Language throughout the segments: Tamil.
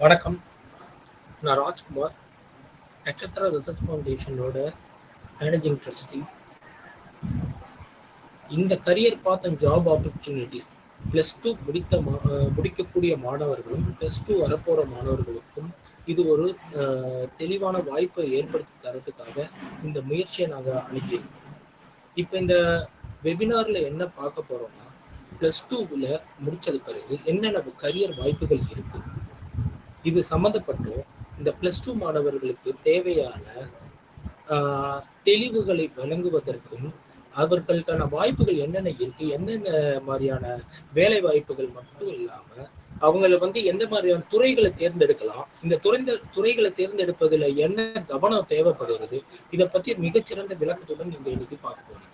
வணக்கம். நான் ராஜ்குமார். நட்சத்திரா ரிசர்ச் ஃபவுண்டேஷனோட மேனேஜிங் ட்ரஸ்டி. இந்த career path and job opportunities +2 முடிக்கக்கூடிய மாணவர்களும் +2 வரப்போகிற மாணவர்களுக்கும் இது ஒரு தெளிவான வாய்ப்பை ஏற்படுத்தி தரதுக்காக இந்த முயற்சியை நாங்கள் அனுப்பியிருக்கோம். இப்போ இந்த வெபினாரில் என்ன பார்க்க போகிறோம்னா, +2வில் முடித்தது பிறகு என்னென்ன கரியர் வாய்ப்புகள் இருக்குது, இது சம்மந்தப்பட்டும் இந்த +2 மாணவர்களுக்கு தேவையான தெளிவுகளை வழங்குவதற்கும் அவர்களுக்கான வாய்ப்புகள் என்னென்ன இருக்கு, என்னென்ன மாதிரியான வேலை வாய்ப்புகள் மட்டும் இல்லாம அவங்களை எந்த மாதிரியான துறைகளை தேர்ந்தெடுக்கலாம், இந்த துறைகளை தேர்ந்தெடுப்பதில் என்ன கவனம் தேவைப்படுகிறது, இதை பற்றி மிகச்சிறந்த விளக்கத்துடன் நீங்க இன்னைக்கு பார்க்க போறீங்க.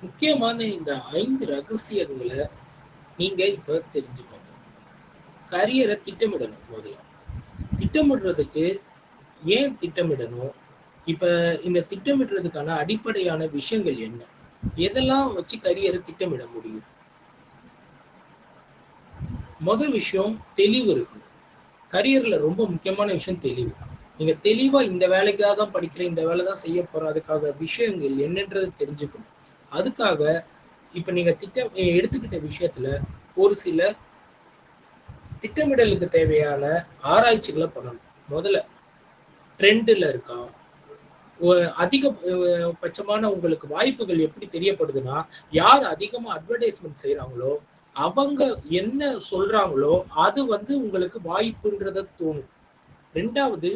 முக்கியமான இந்த 5 ரகசியங்களை நீங்க இப்ப தெரிஞ்சுக்கோங்க. கரியரை திட்டமிடணும். முதல்ல திட்டமிடுறதுக்கு ஏன் திட்டமிடணும், இப்ப இந்த திட்டமிடுறதுக்கான அடிப்படையான விஷயங்கள் என்ன, எதெல்லாம் வச்சு கரியரை திட்டமிட முடியும். முதல் விஷயம் தெளிவு இருக்கு. கரியர்ல ரொம்ப முக்கியமான விஷயம் தெளிவு. நீங்க தெளிவா இந்த வேலைக்காக தான் படிக்கிறேன், இந்த வேலை தான் செய்ய போறேன், அதுக்காக விஷயங்கள் என்னன்றது தெரிஞ்சுக்கணும். அதுக்காக இப்ப நீங்க எடுத்துக்கிட்ட விஷயத்துல ஒரு சில திட்டமிடலுக்கு தேவையான ஆராய்ச்சிகளை பண்ணணும். முதல்ல ட்ரெண்ட்ல இருக்கா, அதிகபட்சமான உங்களுக்கு வாய்ப்புகள் எப்படி தெரியப்படுதுன்னா, யார் அதிகமா அட்வர்டைஸ்மெண்ட் செய்யறாங்களோ அவங்க என்ன சொல்றாங்களோ அது வந்து உங்களுக்கு வாய்ப்புன்றத தோணும். 2வது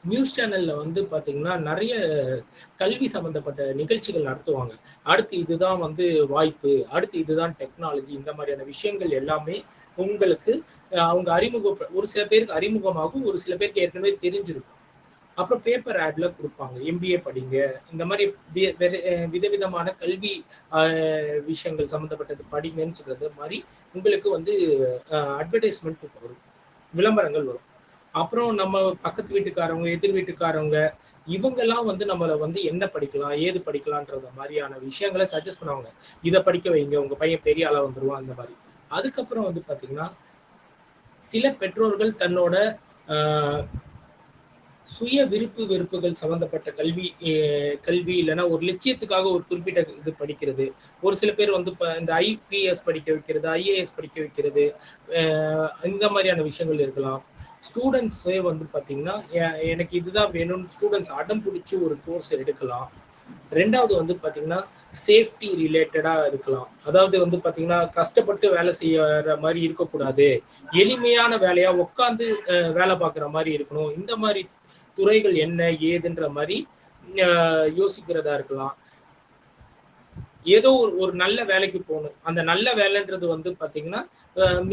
நியூஸ் சேனல்ல வந்து பாத்தீங்கன்னா நிறைய கல்வி சம்பந்தப்பட்ட நிகழ்ச்சிகள் நடத்துவாங்க. அடுத்து இதுதான் வந்து வாய்ப்பு, அடுத்து இதுதான் டெக்னாலஜி, இந்த மாதிரியான விஷயங்கள் எல்லாமே உங்களுக்கு அவங்க ஒரு சில பேருக்கு அறிமுகமாகும், ஒரு சில பேருக்கு ஏற்கனவே தெரிஞ்சிருக்கும். அப்புறம் பேப்பர் ஆட்ல கொடுப்பாங்க, எம்பிஏ படிங்க, இந்த மாதிரி விதவிதமான கல்வி விஷயங்கள் சம்பந்தப்பட்டது படிங்கன்னு சொல்றது மாதிரி உங்களுக்கு வந்து அட்வர்டைஸ்மெண்ட் வரும், விளம்பரங்கள் வரும். அப்புறம் நம்ம பக்கத்து வீட்டுக்காரவங்க, எதிர் வீட்டுக்காரவங்க, இவங்கெல்லாம் வந்து நம்மளை வந்து என்ன படிக்கலாம், ஏது படிக்கலாம்ன்ற மாதிரியான விஷயங்களை சஜஸ்ட் பண்ணுவாங்க. இதை படிக்க வைங்க, உங்க பையன் பெரிய ஆளா வந்துருவான், அந்த மாதிரி. அதுக்கப்புறம் வந்து பாத்தீங்கன்னா சில பெற்றோர்கள் தன்னோட சுய விருப்பு வெறுப்புகள் சம்பந்தப்பட்ட கல்வி இல்லைன்னா ஒரு லட்சியத்துக்காக ஒரு குறிப்பிட்ட இது படிக்கிறது. ஒரு சில பேர் வந்து இந்த ஐபிஎஸ் படிக்க வைக்கிறது, ஐஏஎஸ் படிக்க வைக்கிறது, இந்த மாதிரியான விஷயங்கள் இருக்கலாம். ஸ்டூடெண்ட்ஸே வந்து பார்த்தீங்கன்னா எனக்கு இதுதான் வேணும்னு ஸ்டூடெண்ட்ஸ் அடம் பிடிச்சி ஒரு கோர்ஸ் எடுக்கலாம். 2வது வந்து பார்த்தீங்கன்னா சேஃப்டி ரிலேட்டடாக இருக்கலாம். அதாவது வந்து பார்த்தீங்கன்னா கஷ்டப்பட்டு வேலை செய்யற மாதிரி இருக்கக்கூடாது, எளிமையான வேலையா உட்காந்து வேலை பார்க்குற மாதிரி இருக்கணும், இந்த மாதிரி துறைகள் என்ன ஏதுன்ற மாதிரி யோசிக்கிறதா இருக்கலாம். ஏதோ ஒரு நல்ல வேலைக்கு போகணும், அந்த நல்ல வேலைன்றது வந்து பார்த்தீங்கன்னா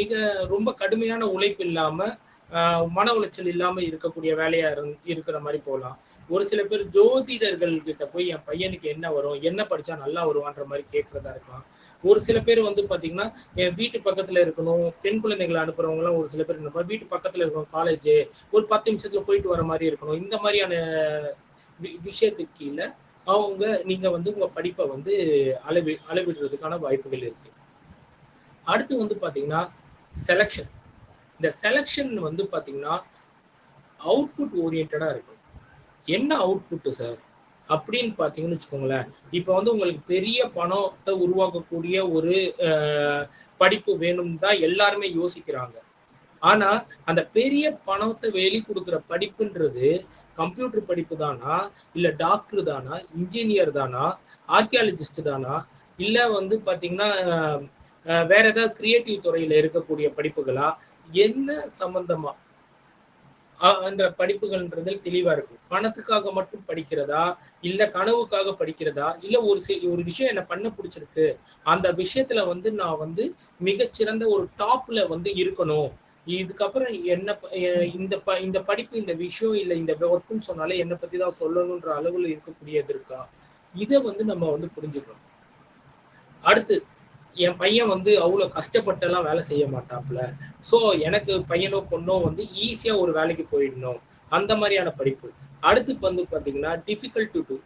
மிக ரொம்ப கடுமையான உழைப்பு இல்லாம மன உளைச்சல் இல்லாம இருக்கக்கூடிய வேலையா இருக்கிற மாதிரி போகலாம். ஒரு சில பேர் ஜோதிடர்கள் கிட்ட போய் என் பையனுக்கு என்ன வரும், என்ன படிச்சா நல்லா வருவான்ற மாதிரி கேட்கறதா இருக்கலாம். ஒரு சில பேர் வந்து பாத்தீங்கன்னா என் வீட்டு பக்கத்துல இருக்கணும், பெண் குழந்தைகளை அனுப்புறவங்க எல்லாம் ஒரு சில பேர் இந்த வீட்டு பக்கத்துல இருக்கணும், காலேஜ் ஒரு 10 நிமிஷத்துல போயிட்டு வர மாதிரி இருக்கணும், இந்த மாதிரியான விஷயத்துக்கு கீழே நீங்க வந்து உங்க படிப்பை வந்து அளவிடுறதுக்கான வாய்ப்புகள் இருக்கு. அடுத்து வந்து பாத்தீங்கன்னா செலக்ஷன். இந்த செலக்ஷன் வந்து பாத்தீங்கன்னா அவுட்புட் ஓரியன்டா இருக்கும். என்ன அவுட்புட் சார் அப்படின்னு பாத்தீங்கன்னு வச்சுக்கோங்களேன், இப்ப வந்து உங்களுக்கு பெரிய பணத்தை உருவாக்கக்கூடிய ஒரு படிப்பு வேணும் தான் எல்லாருமே யோசிக்கிறாங்க. ஆனா அந்த பெரிய பணத்தை வெளி கொடுக்குற படிப்புன்றது கம்ப்யூட்டர் படிப்பு தானா, இல்ல டாக்டர் தானா, இன்ஜினியர் தானா, ஆர்கியாலஜிஸ்ட் தானா, இல்ல வந்து பாத்தீங்கன்னா வேற ஏதாவது கிரியேட்டிவ் துறையில இருக்கக்கூடிய படிப்புகளா, என்ன சம்பந்தமா அந்த படிப்புகள்ன்றதில் தெளிவா இருக்கும். பணத்துக்காக மட்டும் படிக்கிறதா, இல்ல கனவுக்காக படிக்கிறதா, இல்ல ஒரு விஷயம் என்ன பண்ண பிடிச்சிருக்கு, அந்த விஷயத்துல வந்து நான் வந்து மிகச்சிறந்த ஒரு டாப்ல வந்து இருக்கணும், இதுக்கப்புறம் என்ன இந்த படிப்பு, இந்த விஷயம் இல்ல இந்த ஒர்க்குன்னு சொன்னாலே என்னை பத்தி தான் சொல்லணும்ன்ற அளவுல இருக்கக்கூடியது இருக்கா, இதை வந்து நம்ம வந்து புரிஞ்சுக்கணும். அடுத்து என் பையன் வந்து அவ்வளவு கஷ்டப்பட்டெல்லாம் வேலை செய்ய மாட்டாப்ல, சோ எனக்கு பையனோ பொண்ணோ வந்து ஈஸியா ஒரு வேலைக்கு போயிடணும், அந்த மாதிரியான படிப்பு. அடுத்து வந்து பாத்தீங்கன்னா டிஃபிகல்ட் டு டூ.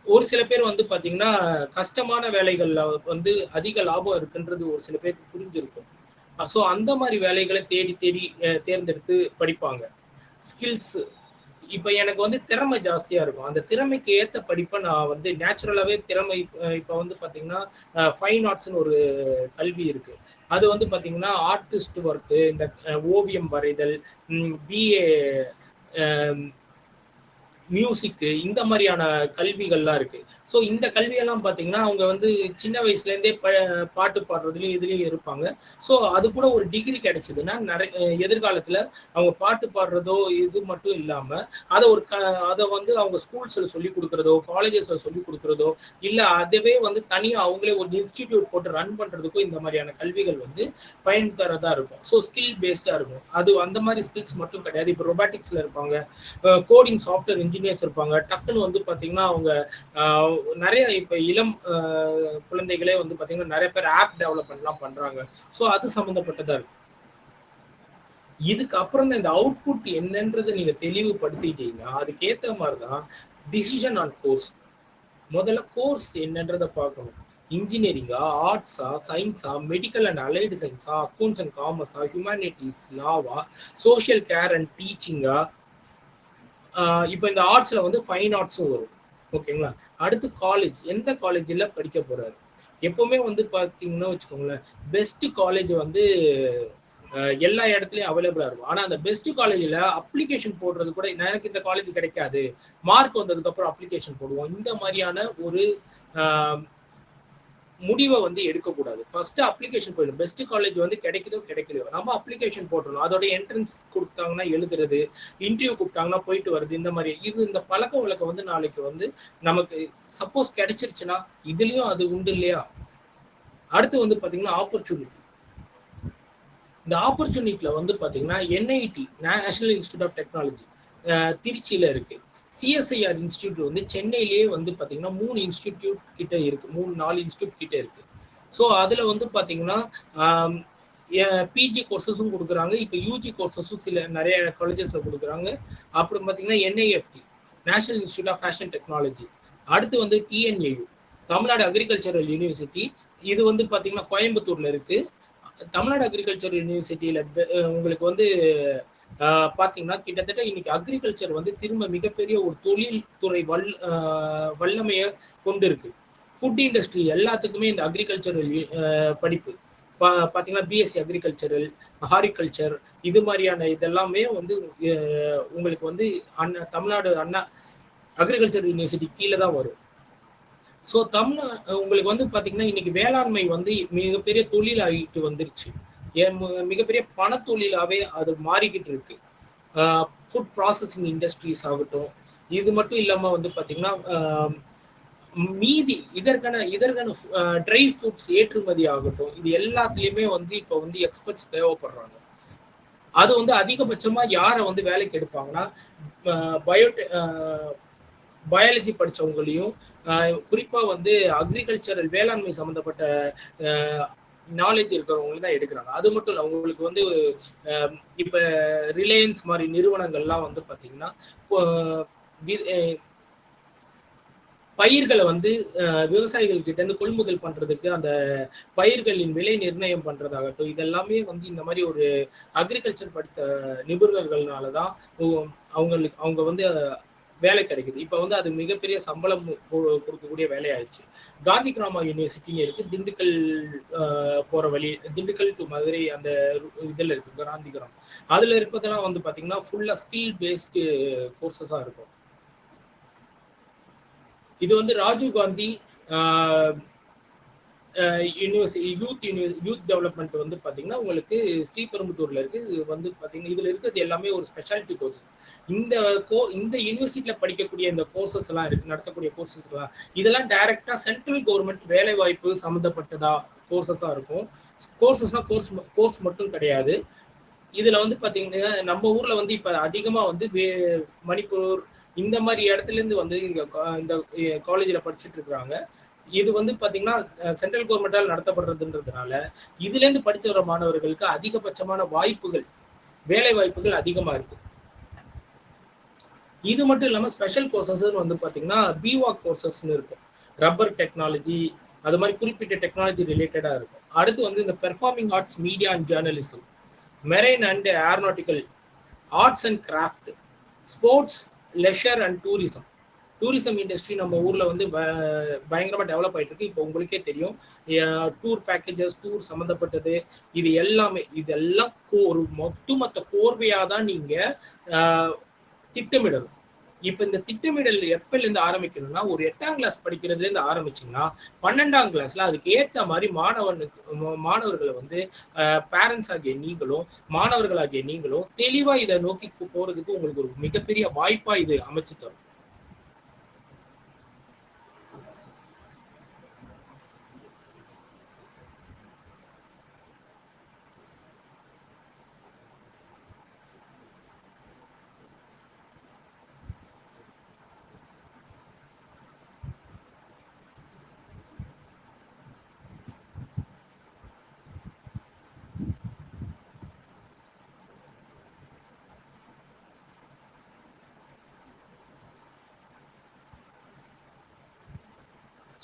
ஒரு சில பேர் வந்து பாத்தீங்கன்னா கஷ்டமான வேலைகள்ல வந்து அதிக லாபம் இருக்குன்றது ஒரு சில பேருக்கு புரிஞ்சிருக்கும். சோ அந்த மாதிரி வேலைகளை தேடி தேடி தேர்ந்தெடுத்து படிப்பாங்க. ஸ்கில்ஸ், இப்ப எனக்கு வந்து திறமை ஜாஸ்தியா இருக்கும், அந்த திறமைக்கு ஏத்த படிப்பை நான் வந்து நேச்சுரலாவே திறமை. இப்ப வந்து பாத்தீங்கன்னா ஃபைன் ஆர்ட்ஸ்னு ஒரு கல்வி இருக்கு. அது வந்து பாத்தீங்கன்னா ஆர்டிஸ்ட் ஒர்க், இந்த ஓவியம் வரைதல், பிஏ மியூசிக், இந்த மாதிரியான கல்விகள்லாம் இருக்கு. ஸோ இந்த கல்வியெல்லாம் பார்த்தீங்கன்னா அவங்க வந்து சின்ன வயசுலேருந்தே பாட்டு பாடுறதுலையும் இதுலேயும் இருப்பாங்க. ஸோ அது கூட ஒரு டிகிரி கிடைச்சதுன்னா எதிர்காலத்தில் அவங்க பாட்டு பாடுறதோ இது மட்டும் இல்லாமல் அதை வந்து அவங்க ஸ்கூல்ஸில் சொல்லிக் கொடுக்குறதோ, காலேஜஸில் சொல்லிக் கொடுக்குறதோ, இல்லை அதுவே வந்து தனியாக அவங்களே ஒரு இன்ஸ்டிடியூட் போட்டு ரன் பண்ணுறதுக்கும் இந்த மாதிரியான கல்விகள் வந்து பயன் தரதா இருக்கும். ஸோ ஸ்கில் பேஸ்டாக இருக்கும். அது அந்த மாதிரி ஸ்கில்ஸ் மட்டும் கிடையாது. இப்போ ரொபாட்டிக்ஸில் இருப்பாங்க, கோடிங் சாஃப்ட்வேர் இன்ஜினியர்ஸ் இருப்பாங்க. டக்குன்னு வந்து பாத்தீங்கன்னா அவங்க நிறைய இப்ப இளம் குழந்தைகளே வந்து பாத்தீங்கன்னா நிறைய பேர் ஆப் டெவலப்மெண்ட்லாம் பண்றாங்க. ஸோ அது சம்பந்தப்பட்டதா இருக்கு. இதுக்கு அப்புறம் தான் இந்த அவுட்புட் என்னன்றதை நீங்க தெளிவுபடுத்திட்டீங்கன்னா அதுக்கேற்ற மாதிரிதான் டிசிஷன் ஆன் கோர்ஸ். முதல்ல கோர்ஸ் என்னன்றதை பார்க்கணும். இன்ஜினியரிங்கா, ஆர்ட்ஸா, சயின்ஸா, மெடிக்கல் அண்ட் அலைடு சயின்ஸா, அக்கௌண்ட்ஸ் அண்ட் காமர்ஸா, ஹியூமனிட்டிஸ், லாவா, சோஷியல் கேர் அண்ட் டீச்சிங்கா. இப்போ இந்த ஆர்ட்ஸ்ல வந்து ஃபைன் ஆர்ட்ஸும் வரும், ஓகேங்களா. அடுத்து காலேஜ், எந்த காலேஜ்ல படிக்க போறாரு. எப்பவுமே வந்து பாத்தீங்கன்னா வச்சுக்கோங்களேன், பெஸ்ட் காலேஜ் வந்து எல்லா இடத்துலயும் அவைலபிளா இருக்கும். ஆனா அந்த பெஸ்ட் காலேஜ்ல அப்ளிகேஷன் போடுறது கூட எனக்கு இந்த காலேஜ் கிடைக்காது, மார்க் வந்ததுக்கு அப்புறம் அப்ளிகேஷன் போடுவோம், இந்த மாதிரியான ஒரு முடிவை வந்து எடுக்கக்கூடாது. ஃபர்ஸ்ட் அப்ளிகேஷன் போயிடும். பெஸ்ட் காலேஜ் வந்து கிடைக்குதோ கிடைக்கலையோ நம்ம அப்ளிகேஷன் போட்டுருணும். அதோட என்ட்ரன்ஸ் கொடுத்தாங்கன்னா எழுதுறது, இன்டர்வியூ கூப்பிட்டாங்கன்னா போயிட்டு வருது. இந்த மாதிரி இந்த பழக்க வழக்கம் வந்து நாளைக்கு வந்து நமக்கு சப்போஸ் கிடைச்சிருச்சுன்னா இதுலயும் அது உண்டு இல்லையா? அடுத்து வந்து பாத்தீங்கன்னா ஆப்பர்ச்சுனிட்டி. இந்த ஆப்பர்ச்சுனிட்டில வந்து பாத்தீங்கன்னா NIT, National Institute of Technology திருச்சியில இருக்கு. சிஎஸ்ஐஆர் இன்ஸ்டிடியூட் வந்து சென்னையிலேயே வந்து பாத்தீங்கன்னா 3 இன்ஸ்டிடியூட் கிட்ட இருக்கு. 3-4 இன்ஸ்டிடியூட் கிட்ட இருக்கு. ஸோ அதுல வந்து பாத்தீங்கன்னா பிஜி கோர்சஸும் கொடுக்குறாங்க. இப்போ யூஜி கோர்சஸும் நிறைய காலேஜஸ்ல கொடுக்குறாங்க. அப்புறம் பாத்தீங்கன்னா NIFT, National Institute of Fashion Technology. அடுத்து வந்து டிஎன்ஏயு, தமிழ்நாடு அக்ரிகல்ச்சரல் யூனிவர்சிட்டி. இது வந்து பாத்தீங்கன்னா கோயம்புத்தூர்ல இருக்கு. தமிழ்நாடு அக்ரிகல்ச்சர் யூனிவர்சிட்டியில உங்களுக்கு வந்து பாத்தீங்கன்னா கிட்டத்தட்ட இன்னைக்கு அக்ரிகல்ச்சர் வந்து திரும்ப மிகப்பெரிய ஒரு தொழில் துறை வல்லமையை கொண்டு இருக்கு. ஃபுட் இண்டஸ்ட்ரி எல்லாத்துக்குமே இந்த அக்ரிகல்ச்சரல் படிப்பு பாத்தீங்கன்னா பிஎஸ்சி அக்ரிகல்ச்சரல், ஹாரிகல்ச்சர், இது மாதிரியான இதெல்லாமே வந்து உங்களுக்கு வந்து தமிழ்நாடு அண்ணா அக்ரிகல்ச்சர் யூனிவர்சிட்டி கீழே தான் வரும். ஸோ உங்களுக்கு வந்து பாத்தீங்கன்னா இன்னைக்கு வேளாண்மை வந்து மிகப்பெரிய தொழில் ஆகிட்டு வந்துருச்சு. மிகப்பெரிய பணத்தொழிலாவே அது மாறிக்கிட்டு இருக்கு. ஃபுட் ப்ராசஸிங் இண்டஸ்ட்ரீஸ் ஆகட்டும், இது மட்டும் இல்லாம வந்து பாத்தீங்கன்னா மீதி இதற்கான ட்ரை ஃபுட்ஸ் ஏற்றுமதி ஆகட்டும், இது எல்லாத்துலயுமே வந்து இப்போ வந்து எக்ஸ்பர்ட்ஸ் தேவைப்படுறாங்க. அது வந்து அதிகபட்சமா யாரை வந்து வேலைக்கு எடுப்பாங்கன்னா பயாலஜி படிச்சவங்களையும், குறிப்பா வந்து அக்ரிகல்ச்சரல் வேளாண்மை சம்பந்தப்பட்ட நாலேஜ் இருக்கிறவங்க தான் எடுக்கிறாங்க. அது மட்டும் இல்லை, அவங்களுக்கு வந்து இப்ப ரிலையன்ஸ் மாதிரி நிறுவனங்கள்லாம் வந்து பாத்தீங்கன்னா பயிர்களை வந்து விவசாயிகள் கிட்ட இருந்து கொள்முதல் பண்றதுக்கு அந்த பயிர்களின் விலை நிர்ணயம் பண்றதாகட்டும், இதெல்லாமே வந்து இந்த மாதிரி ஒரு அக்ரிகல்ச்சர் படித்த நிபுணர்கள்னாலதான் அவங்க வந்து வேலை கிடைக்குது. இப்ப வந்து அது மிகப்பெரிய சம்பளம் கொடுக்கக்கூடிய வேலை ஆயிடுச்சு. காந்தி கிராம யூனிவர்சிட்டி இருக்கு, திண்டுக்கல் போற வழி, திண்டுக்கல் டு மதுரை அந்த இதுல இருக்கு காந்தி கிராமம். அதுல இருப்பதெல்லாம் வந்து பாத்தீங்கன்னா ஃபுல்லா ஸ்கில் பேஸ்டு கோர்சஸா இருக்கும். இது வந்து ராஜீவ் காந்தி யூத் டெவலப்மெண்ட் வந்து பாத்தீங்கன்னா உங்களுக்கு ஸ்ரீபெரும்புத்தூர்ல இருக்கு. இது வந்து பாத்தீங்கன்னா இதுல இருக்கிறது எல்லாமே ஒரு ஸ்பெஷாலிட்டி கோர்ஸ். இந்த யூனிவர்சிட்டியில படிக்கக்கூடிய இந்த கோர்சஸ் எல்லாம் இருக்கு, நடத்தக்கூடிய கோர்சஸ் எல்லாம் இதெல்லாம் டைரக்டா சென்ட்ரல் கவர்மெண்ட் வேலை வாய்ப்பு சம்பந்தப்பட்டதா கோர்சஸா இருக்கும். கோர்சஸ்னா கோர்ஸ் மட்டும் கிடையாது. இதுல வந்து பாத்தீங்கன்னா நம்ம ஊர்ல வந்து இப்ப அதிகமா வந்து மணிப்பூர் இந்த மாதிரி இடத்துல இருந்து வந்து இந்த காலேஜ்ல படிச்சுட்டு இருக்கிறாங்க. இது வந்து பாத்தீங்கன்னா சென்ட்ரல் கவர்மெண்டால் நடத்தப்படுறதுன்றதுனால இதுல இருந்து படித்து வர மாணவர்களுக்கு அதிகபட்சமான வாய்ப்புகள், வேலை வாய்ப்புகள் அதிகமா இருக்கு. இது மட்டும் இல்லாம ஸ்பெஷல் கோர்சஸ் வந்து பாத்தீங்கன்னா பிவாக் கோர்சஸ்ன்னு இருக்கும். ரப்பர் டெக்னாலஜி, அது மாதிரி குறிப்பிட்ட டெக்னாலஜி ரிலேட்டடா இருக்கும். அடுத்து வந்து இந்த performing arts, media and journalism, marine and aeronautical, arts and craft, sports, leisure and tourism. Tourism industry நம்ம ஊர்ல வந்து பயங்கரமா டெவலப் ஆயிட்டு இருக்கு. இப்போ உங்களுக்கே தெரியும், டூர் பேக்கேஜஸ், டூர் சம்பந்தப்பட்டது, இதெல்லாம் ஒரு ஒட்டுமொத்த கோர்வையா தான் நீங்க திட்டமிடணும். இப்ப இந்த திட்டமிடல் எப்பல இருந்து ஆரம்பிக்கணும்னா, ஒரு 8ஆம் கிளாஸ் படிக்கிறதுல இருந்து ஆரம்பிச்சீங்கன்னா 12ஆம் கிளாஸ்ல அதுக்கு ஏத்த மாதிரி மாணவர்களை வந்து பேரண்ட்ஸ் ஆகிய நீங்களும், மாணவர்களாகிய நீங்களும் தெளிவா இதை நோக்கி போறதுக்கு உங்களுக்கு ஒரு மிகப்பெரிய வாய்ப்பா இது அமைச்சு தரும்.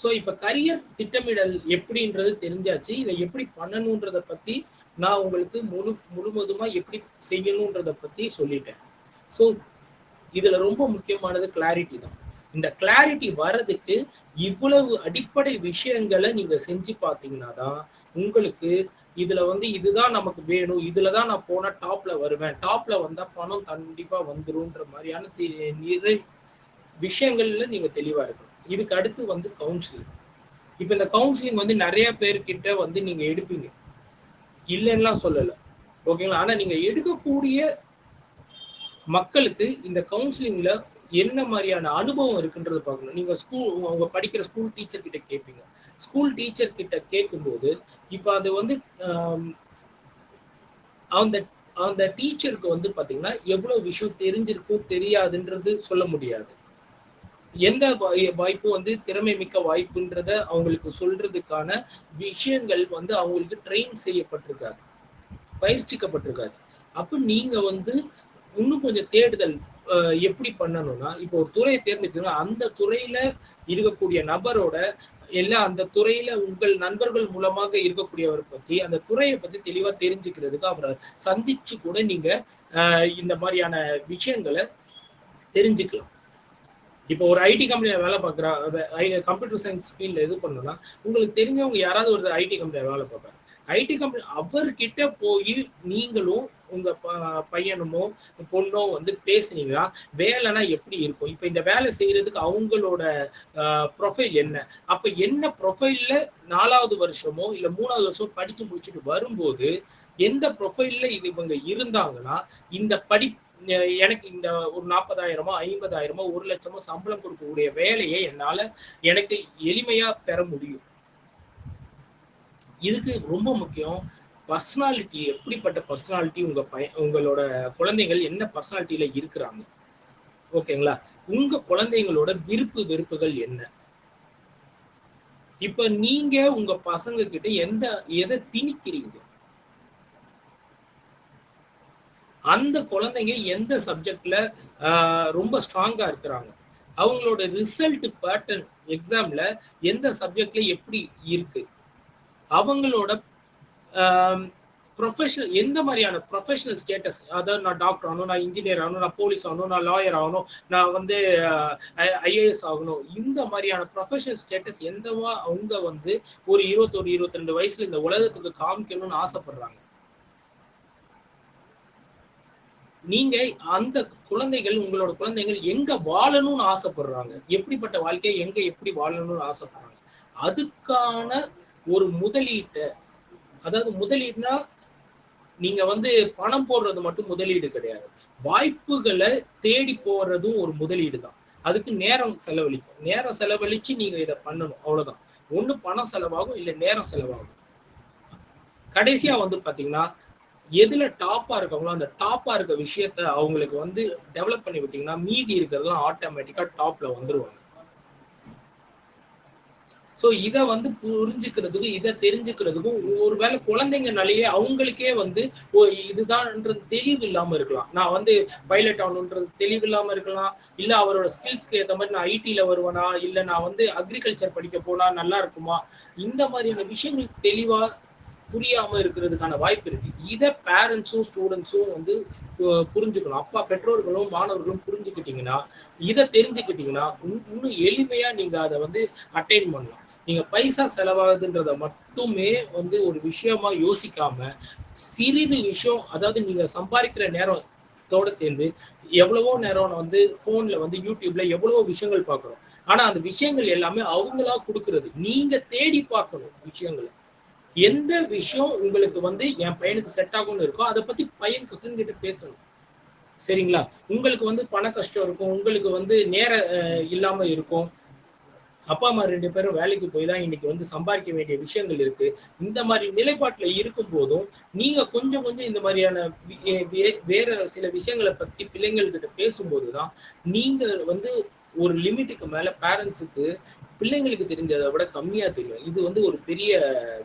ஸோ இப்போ கரியர் திட்டமிடல் எப்படின்றது தெரிஞ்சாச்சு. இதை எப்படி பண்ணணுன்றத பத்தி நான் உங்களுக்கு முழுவதுமா எப்படி செய்யணுன்றத பத்தி சொல்லிட்டேன். ஸோ இதுல ரொம்ப முக்கியமானது கிளாரிட்டி தான். இந்த கிளாரிட்டி வர்றதுக்கு இவ்வளவு அடிப்படை விஷயங்களை நீங்க செஞ்சு பார்த்தீங்கன்னா தான் உங்களுக்கு இதுல வந்து இதுதான் நமக்கு வேணும், இதுலதான் நான் போனா டாப்ல வருவேன், டாப்ல வந்தா பணம் கண்டிப்பா வந்துரும்ன்ற மாதிரியான நிறைய விஷயங்கள்ல நீங்க தெளிவா இருக்கணும். இதுக்கு அடுத்து வந்து கவுன்சிலிங். இப்ப இந்த கவுன்சிலிங் வந்து நிறைய பேர்கிட்ட வந்து நீங்க எடுப்பீங்க, இல்லைன்னுலாம் சொல்லல. ஓகேங்களா? ஆனா நீங்க எடுக்கக்கூடிய மக்களுக்கு இந்த கவுன்சிலிங்ல என்ன மாதிரியான அனுபவம் இருக்குன்றத பார்க்கணும். நீங்க அவங்க படிக்கிற ஸ்கூல் டீச்சர் கிட்ட கேட்பீங்க. ஸ்கூல் டீச்சர் கிட்ட கேட்கும்போது, இப்ப அது வந்து அந்த அந்த டீச்சருக்கு வந்து பார்த்தீங்கன்னா, எவ்வளவு விஷயம் தெரிஞ்சிருக்கும், தெரியாதுன்றது சொல்ல முடியாது. எந்த வாய்ப்பு வந்து திறமை மிக்க வாய்ப்புன்றத அவங்களுக்கு சொல்றதுக்கான விஷயங்கள் வந்து அவங்களுக்கு ட்ரெயின் செய்யப்பட்டிருக்காது. பயிற்சிக்கப்பட்டிருக்காது. அப்ப நீங்க வந்து இன்னும் கொஞ்சம் தேடுதல் எப்படி பண்ணணும்னா, இப்போ ஒரு துறையை தேர்ந்தெடுத்தீங்கன்னா, அந்த துறையில இருக்கக்கூடிய நபரோட அந்த துறையில உங்கள் நண்பர்கள் மூலமாக இருக்கக்கூடியவர பத்தி, அந்த துறைய பத்தி தெளிவா தெரிஞ்சுக்கிறதுக்கு அவர சந்திச்சு கூட நீங்க இந்த மாரியான விஷயங்கள தெரிஞ்சுக்கலாம். இப்போ ஒரு ஐடி கம்பெனில வேலை பார்க்குறா கம்ப்யூட்டர் சயின்ஸ் ஃபீல்ட்ல இது பண்ணணும்னா, உங்களுக்கு தெரிஞ்சவங்க யாராவது ஒரு ஐடி கம்பெனில வேலை பார்ப்பாரு. ஐடி கம்பெனி அவர்கிட்ட போயி நீங்களும் உங்க பையனுமோ, பொண்ணோ வந்து பேசுனீங்கன்னா, வேலைனா எப்படி இருக்கும்? இப்ப இந்த வேலை செய்றதுக்கு அவங்களோட ப்ரொஃபைல் என்ன? அப்ப என்ன ப்ரொஃபைல்ல 4வது வருஷமோ, இல்ல 3வது வருஷம் படிச்சு முடிச்சுட்டு வரும்போது, எந்த ப்ரொஃபைல்ல இவங்க இருந்தாங்கன்னா, இந்த எனக்கு இந்த ஒரு 40,000மோ, 50,000மோ, 1,00,000மோ சம்பளம் கொடுக்கக்கூடிய வேலையை என்னால எனக்கு எளிமையா பெற முடியும். இதுக்கு ரொம்ப முக்கியம் பர்சனாலிட்டி. எப்படிப்பட்ட பர்சனாலிட்டி உங்களோட குழந்தைகள் என்ன பர்சனாலிட்டியில இருக்கிறாங்க. ஓகேங்களா? உங்க குழந்தைங்களோட விருப்பு வெறுப்புகள் என்ன? இப்ப நீங்க உங்க பசங்க கிட்ட எதை திணிக்கிறீங்க? அந்த குழந்தைங்க எந்த சப்ஜெக்ட்ல ரொம்ப ஸ்ட்ராங்கா இருக்கிறாங்க? அவங்களோட ரிசல்ட் பேட்டர்ன் எக்ஸாம்ல எந்த சப்ஜெக்ட்ல எப்படி இருக்கு? அவங்களோட ப்ரொஃபஷனல் எந்த மாதிரியான ப்ரொஃபஷனல் ஸ்டேட்டஸ், அதாவது நான் டாக்டர் ஆகணும், நான் இன்ஜினியர் ஆகணும், நான் போலீஸ் ஆகணும், நான் லாயர் ஆகணும், நான் வந்து ஐஏஎஸ் ஆகணும், இந்த மாதிரியான ப்ரொஃபஷனல் ஸ்டேட்டஸ் எந்தவா அவங்க வந்து ஒரு 21, 22 வயசுல இந்த உலகத்துக்கு காமிக்கணும்னு ஆசைப்படுறாங்க. நீங்க அந்த குழந்தைகள், உங்களோட குழந்தைகள் எங்க வாழணும்னு ஆசைப்படுறாங்க, எப்படிப்பட்ட வாழ்க்கையை எங்க எப்படி வாழணும்னு ஆசைப்படுறாங்க, அதுக்கான ஒரு முதலீட்ட, அதாவது முதலீடுனா நீங்க வந்து பணம் போடுறது மட்டும் முதலீடு கிடையாது. வாய்ப்புகளை தேடி போறதும் ஒரு முதலீடு தான். அதுக்கு நேரம் செலவழிக்கும். நேரம் செலவழிச்சு நீங்க இத பண்ணணும். அவ்வளவுதான். ஒண்ணு பணம் செலவாகும், இல்ல நேரம் செலவாகும். கடைசியா வந்து பாத்தீங்கன்னா, எதுல டாப்பா இருக்காங்களோ அந்த டாப்பா இருக்க விஷயத்த அவங்களுக்கு வந்து டெவலப் பண்ணி விட்டீங்கன்னா, மீதி இருக்கிறதெல்லாம் ஆட்டோமேட்டிக்கா டாப்ல வந்துருவாங்க. ஸோ இத வந்து புரிஞ்சுக்கிறதுக்கும், இத தெரிஞ்சுக்கிறதுக்கும் ஒருவேளை குழந்தைங்கனாலேயே அவங்களுக்கே வந்து இதுதான்ன்றது தெளிவு இல்லாம இருக்கலாம். நான் வந்து பைலட் ஆகணுன்றது தெளிவு இல்லாம இருக்கலாம். இல்ல அவரோட ஸ்கில்ஸ்க்கு ஏத்த மாதிரி நான் ஐடில வருவேனா, இல்ல நான் வந்து அக்ரிகல்ச்சர் படிக்க போனா நல்லா இருக்குமா, இந்த மாதிரியான விஷயங்கள் தெளிவா புரியாம இருக்கிறதுக்கான வாய்ப்பு இருக்கு. இத பேரண்ட்ஸும் ஸ்டூடெண்ட்ஸும் வந்து புரிஞ்சுக்கணும். பெற்றோர்களும் மாணவர்களும் புரிஞ்சுக்கிட்டீங்கன்னா, இத தெரிஞ்சுக்கிட்டீங்கன்னா, இன்னும் எளிமையா நீங்க அத வந்து அட்டைன் பண்ணலாம். நீங்க பைசா செலவாகுதுன்றத மட்டுமே வந்து ஒரு விஷயமா யோசிக்காம, சிறிது விஷயம், அதாவது நீங்க சம்பாதிக்கிற நேரத்தோட சேர்ந்து எவ்வளவோ நேரம் வந்து போன்ல வந்து யூடியூப்ல எவ்வளவோ விஷயங்கள் பார்க்கிறோம். ஆனா அந்த விஷயங்கள் எல்லாமே அவங்களா குடுக்குறது. நீங்க தேடி பார்க்கணும் விஷயங்கள. எந்த விஷயம் உங்களுக்கு வந்து என் பையனுக்கு செட் ஆகும்னு இருக்கோ, அத பத்தி பசங்க கிட்ட பேசணும். சரிங்களா? உங்களுக்கு வந்து பண கஷ்டம் இருக்கும். உங்களுக்கு வந்து நேர இல்லாம இருக்கும். அப்பா, அம்மா 2 பேரும் வேலைக்கு போய் தான் இன்னைக்கு வந்து சம்பாதிக்க வேண்டிய விஷயங்கள் இருக்கு. இந்த மாரி நிலைப்பாட்டுல இருக்கும்போதும், நீங்க கொஞ்சம் கொஞ்சம் இந்த மாரியான வேற சில விஷயங்கள பத்தி பிள்ளைங்கள் கிட்ட பேசும்போது தான், நீங்க வந்து ஒரு லிமிட்டுக்கு மேல பேரண்ட்ஸுக்கு பிள்ளைங்களுக்கு தெரிஞ்சத விட கம்மியா தெரியும். இது வந்து ஒரு பெரிய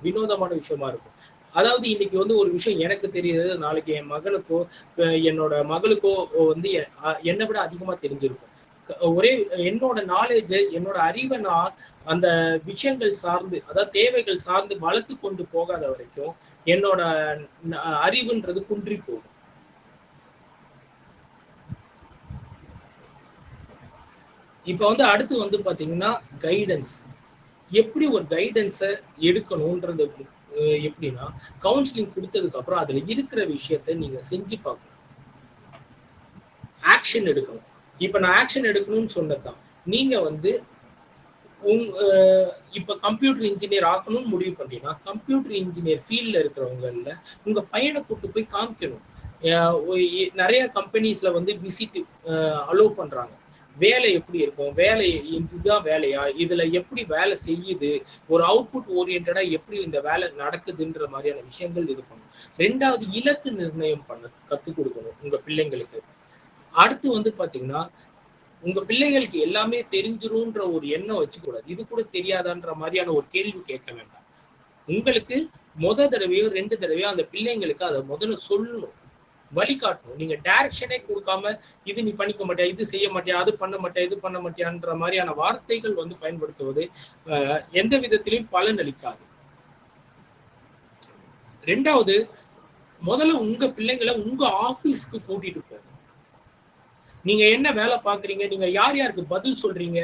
வினோதமான விஷயமா இருக்கும். அதாவது இன்னைக்கு வந்து ஒரு விஷயம் எனக்கு தெரியுது, நாளைக்கு என் மகனுக்கோ, என்னோட மகளுக்கோ வந்து என்ன விட அதிகமா தெரிஞ்சிருக்கும். ஒரே என்னோட நாலேட்ஜ், என்னோட அறிவை நான் அந்த விஷயங்கள் சார்ந்து, அதாவது தேவைகள் சார்ந்து வளர்த்து கொண்டு போகாத வரைக்கும், என்னோட அறிவுன்றது குன்றி போகும். இப்ப வந்து அடுத்து வந்து பாத்தீங்கன்னா, கைடன்ஸ். எப்படி ஒரு கைடன்ஸ எடுக்கணும்ன்றது எப்படின்னா, கவுன்சிலிங் குடுத்ததுக்கு அப்புறம் அதுல இருக்கிற விஷயத்த நீங்க செஞ்சு பார்க்கணும். ஆக்ஷன் எடுக்கணும். இப்ப நான் ஆக்ஷன் எடுக்கணும்னு சொன்னது தான். நீங்க வந்து இப்ப கம்ப்யூட்டர் இன்ஜினியர் ஆக்கணும்னு முடிவு பண்ணீங்கன்னா கம்ப்யூட்டர் இன்ஜினியர் ஃபீல்ட்ல இருக்கிறவங்கல உங்க பையனை கூட்டு போய் காமிக்கணும். நிறைய கம்பெனிஸ்ல வந்து விசிட் அலோவ் பண்றாங்க. வேலை எப்படி இருக்கும், வேலை இதுதான் வேலையா, இதுல எப்படி வேலை செய்யுது, ஒரு அவுட்புட் ஓரியன்டா எப்படி இந்த வேலை நடக்குதுன்ற மாதிரியான விஷயங்கள் இது பண்ணும். ரெண்டாவது, இலக்கு நிர்ணயம் பண்ண கத்துக் கொடுக்கணும் உங்க பிள்ளைங்களுக்கு. அடுத்து வந்து பாத்தீங்கன்னா, உங்க பிள்ளைகளுக்கு எல்லாமே தெரிஞ்சிரும்ன்ற ஒரு எண்ணம் வச்சுக்கூடாது. இது கூட தெரியாதான்ற மாதிரியான ஒரு கேள்வி கேட்க வேண்டாம். உங்களுக்கு தடவையோ 2 தடவையோ அந்த பிள்ளைங்களுக்கு அதை முதல்ல சொல்லணும், வழிகாட்டணும். நீங்க டைரக்ஷனே கொடுக்காம இது நீ பண்ணிக்க மாட்டியா, இது செய்ய மாட்டியா, அது பண்ண மாட்டியா, இது பண்ண மாட்டியான்ற மாதிரியான வார்த்தைகள் வந்து பயன்படுத்துவது எந்த விதத்திலையும் பலன் அளிக்காது. ரெண்டாவது, முதல்ல உங்க பிள்ளைங்களை உங்க ஆபீஸ்க்கு கூட்டிட்டு போங்க. நீங்க என்ன வேலை பாக்குறீங்க, நீங்க யார் யாருக்கு பதில் சொல்றீங்க.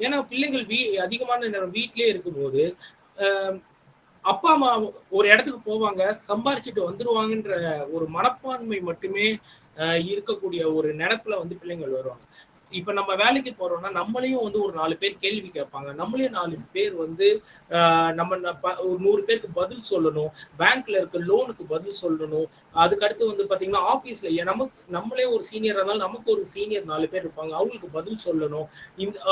ஏன்னா பிள்ளைகள் அதிகமான நேரம் வீட்டிலே இருக்கும்போது அப்பா அம்மா ஒரு இடத்துக்கு போவாங்க, சம்பாரிச்சுட்டு வந்துருவாங்கன்ற ஒரு மனப்பான்மை மட்டுமே இருக்கக்கூடிய ஒரு நினைப்புல வந்து பிள்ளைங்கள் வருவாங்க. இப்ப நம்ம வேலைக்கு போறோம்னா நம்மளையும் வந்து ஒரு 4 பேர் கேள்வி கேட்பாங்க. நம்மளையும் 4 பேர் வந்து நம்ம ஒரு 100 பேருக்கு பதில் சொல்லணும். பேங்க்ல இருக்க லோனுக்கு பதில் சொல்லணும். அதுக்கு அடுத்து வந்து பாத்தீங்கன்னா ஆபீஸ்ல நம்மளே ஒரு சீனியரா இருந்தாலும் நமக்கு ஒரு சீனியர் 4 பேர் இருப்பாங்க. அவங்களுக்கு பதில் சொல்லணும்.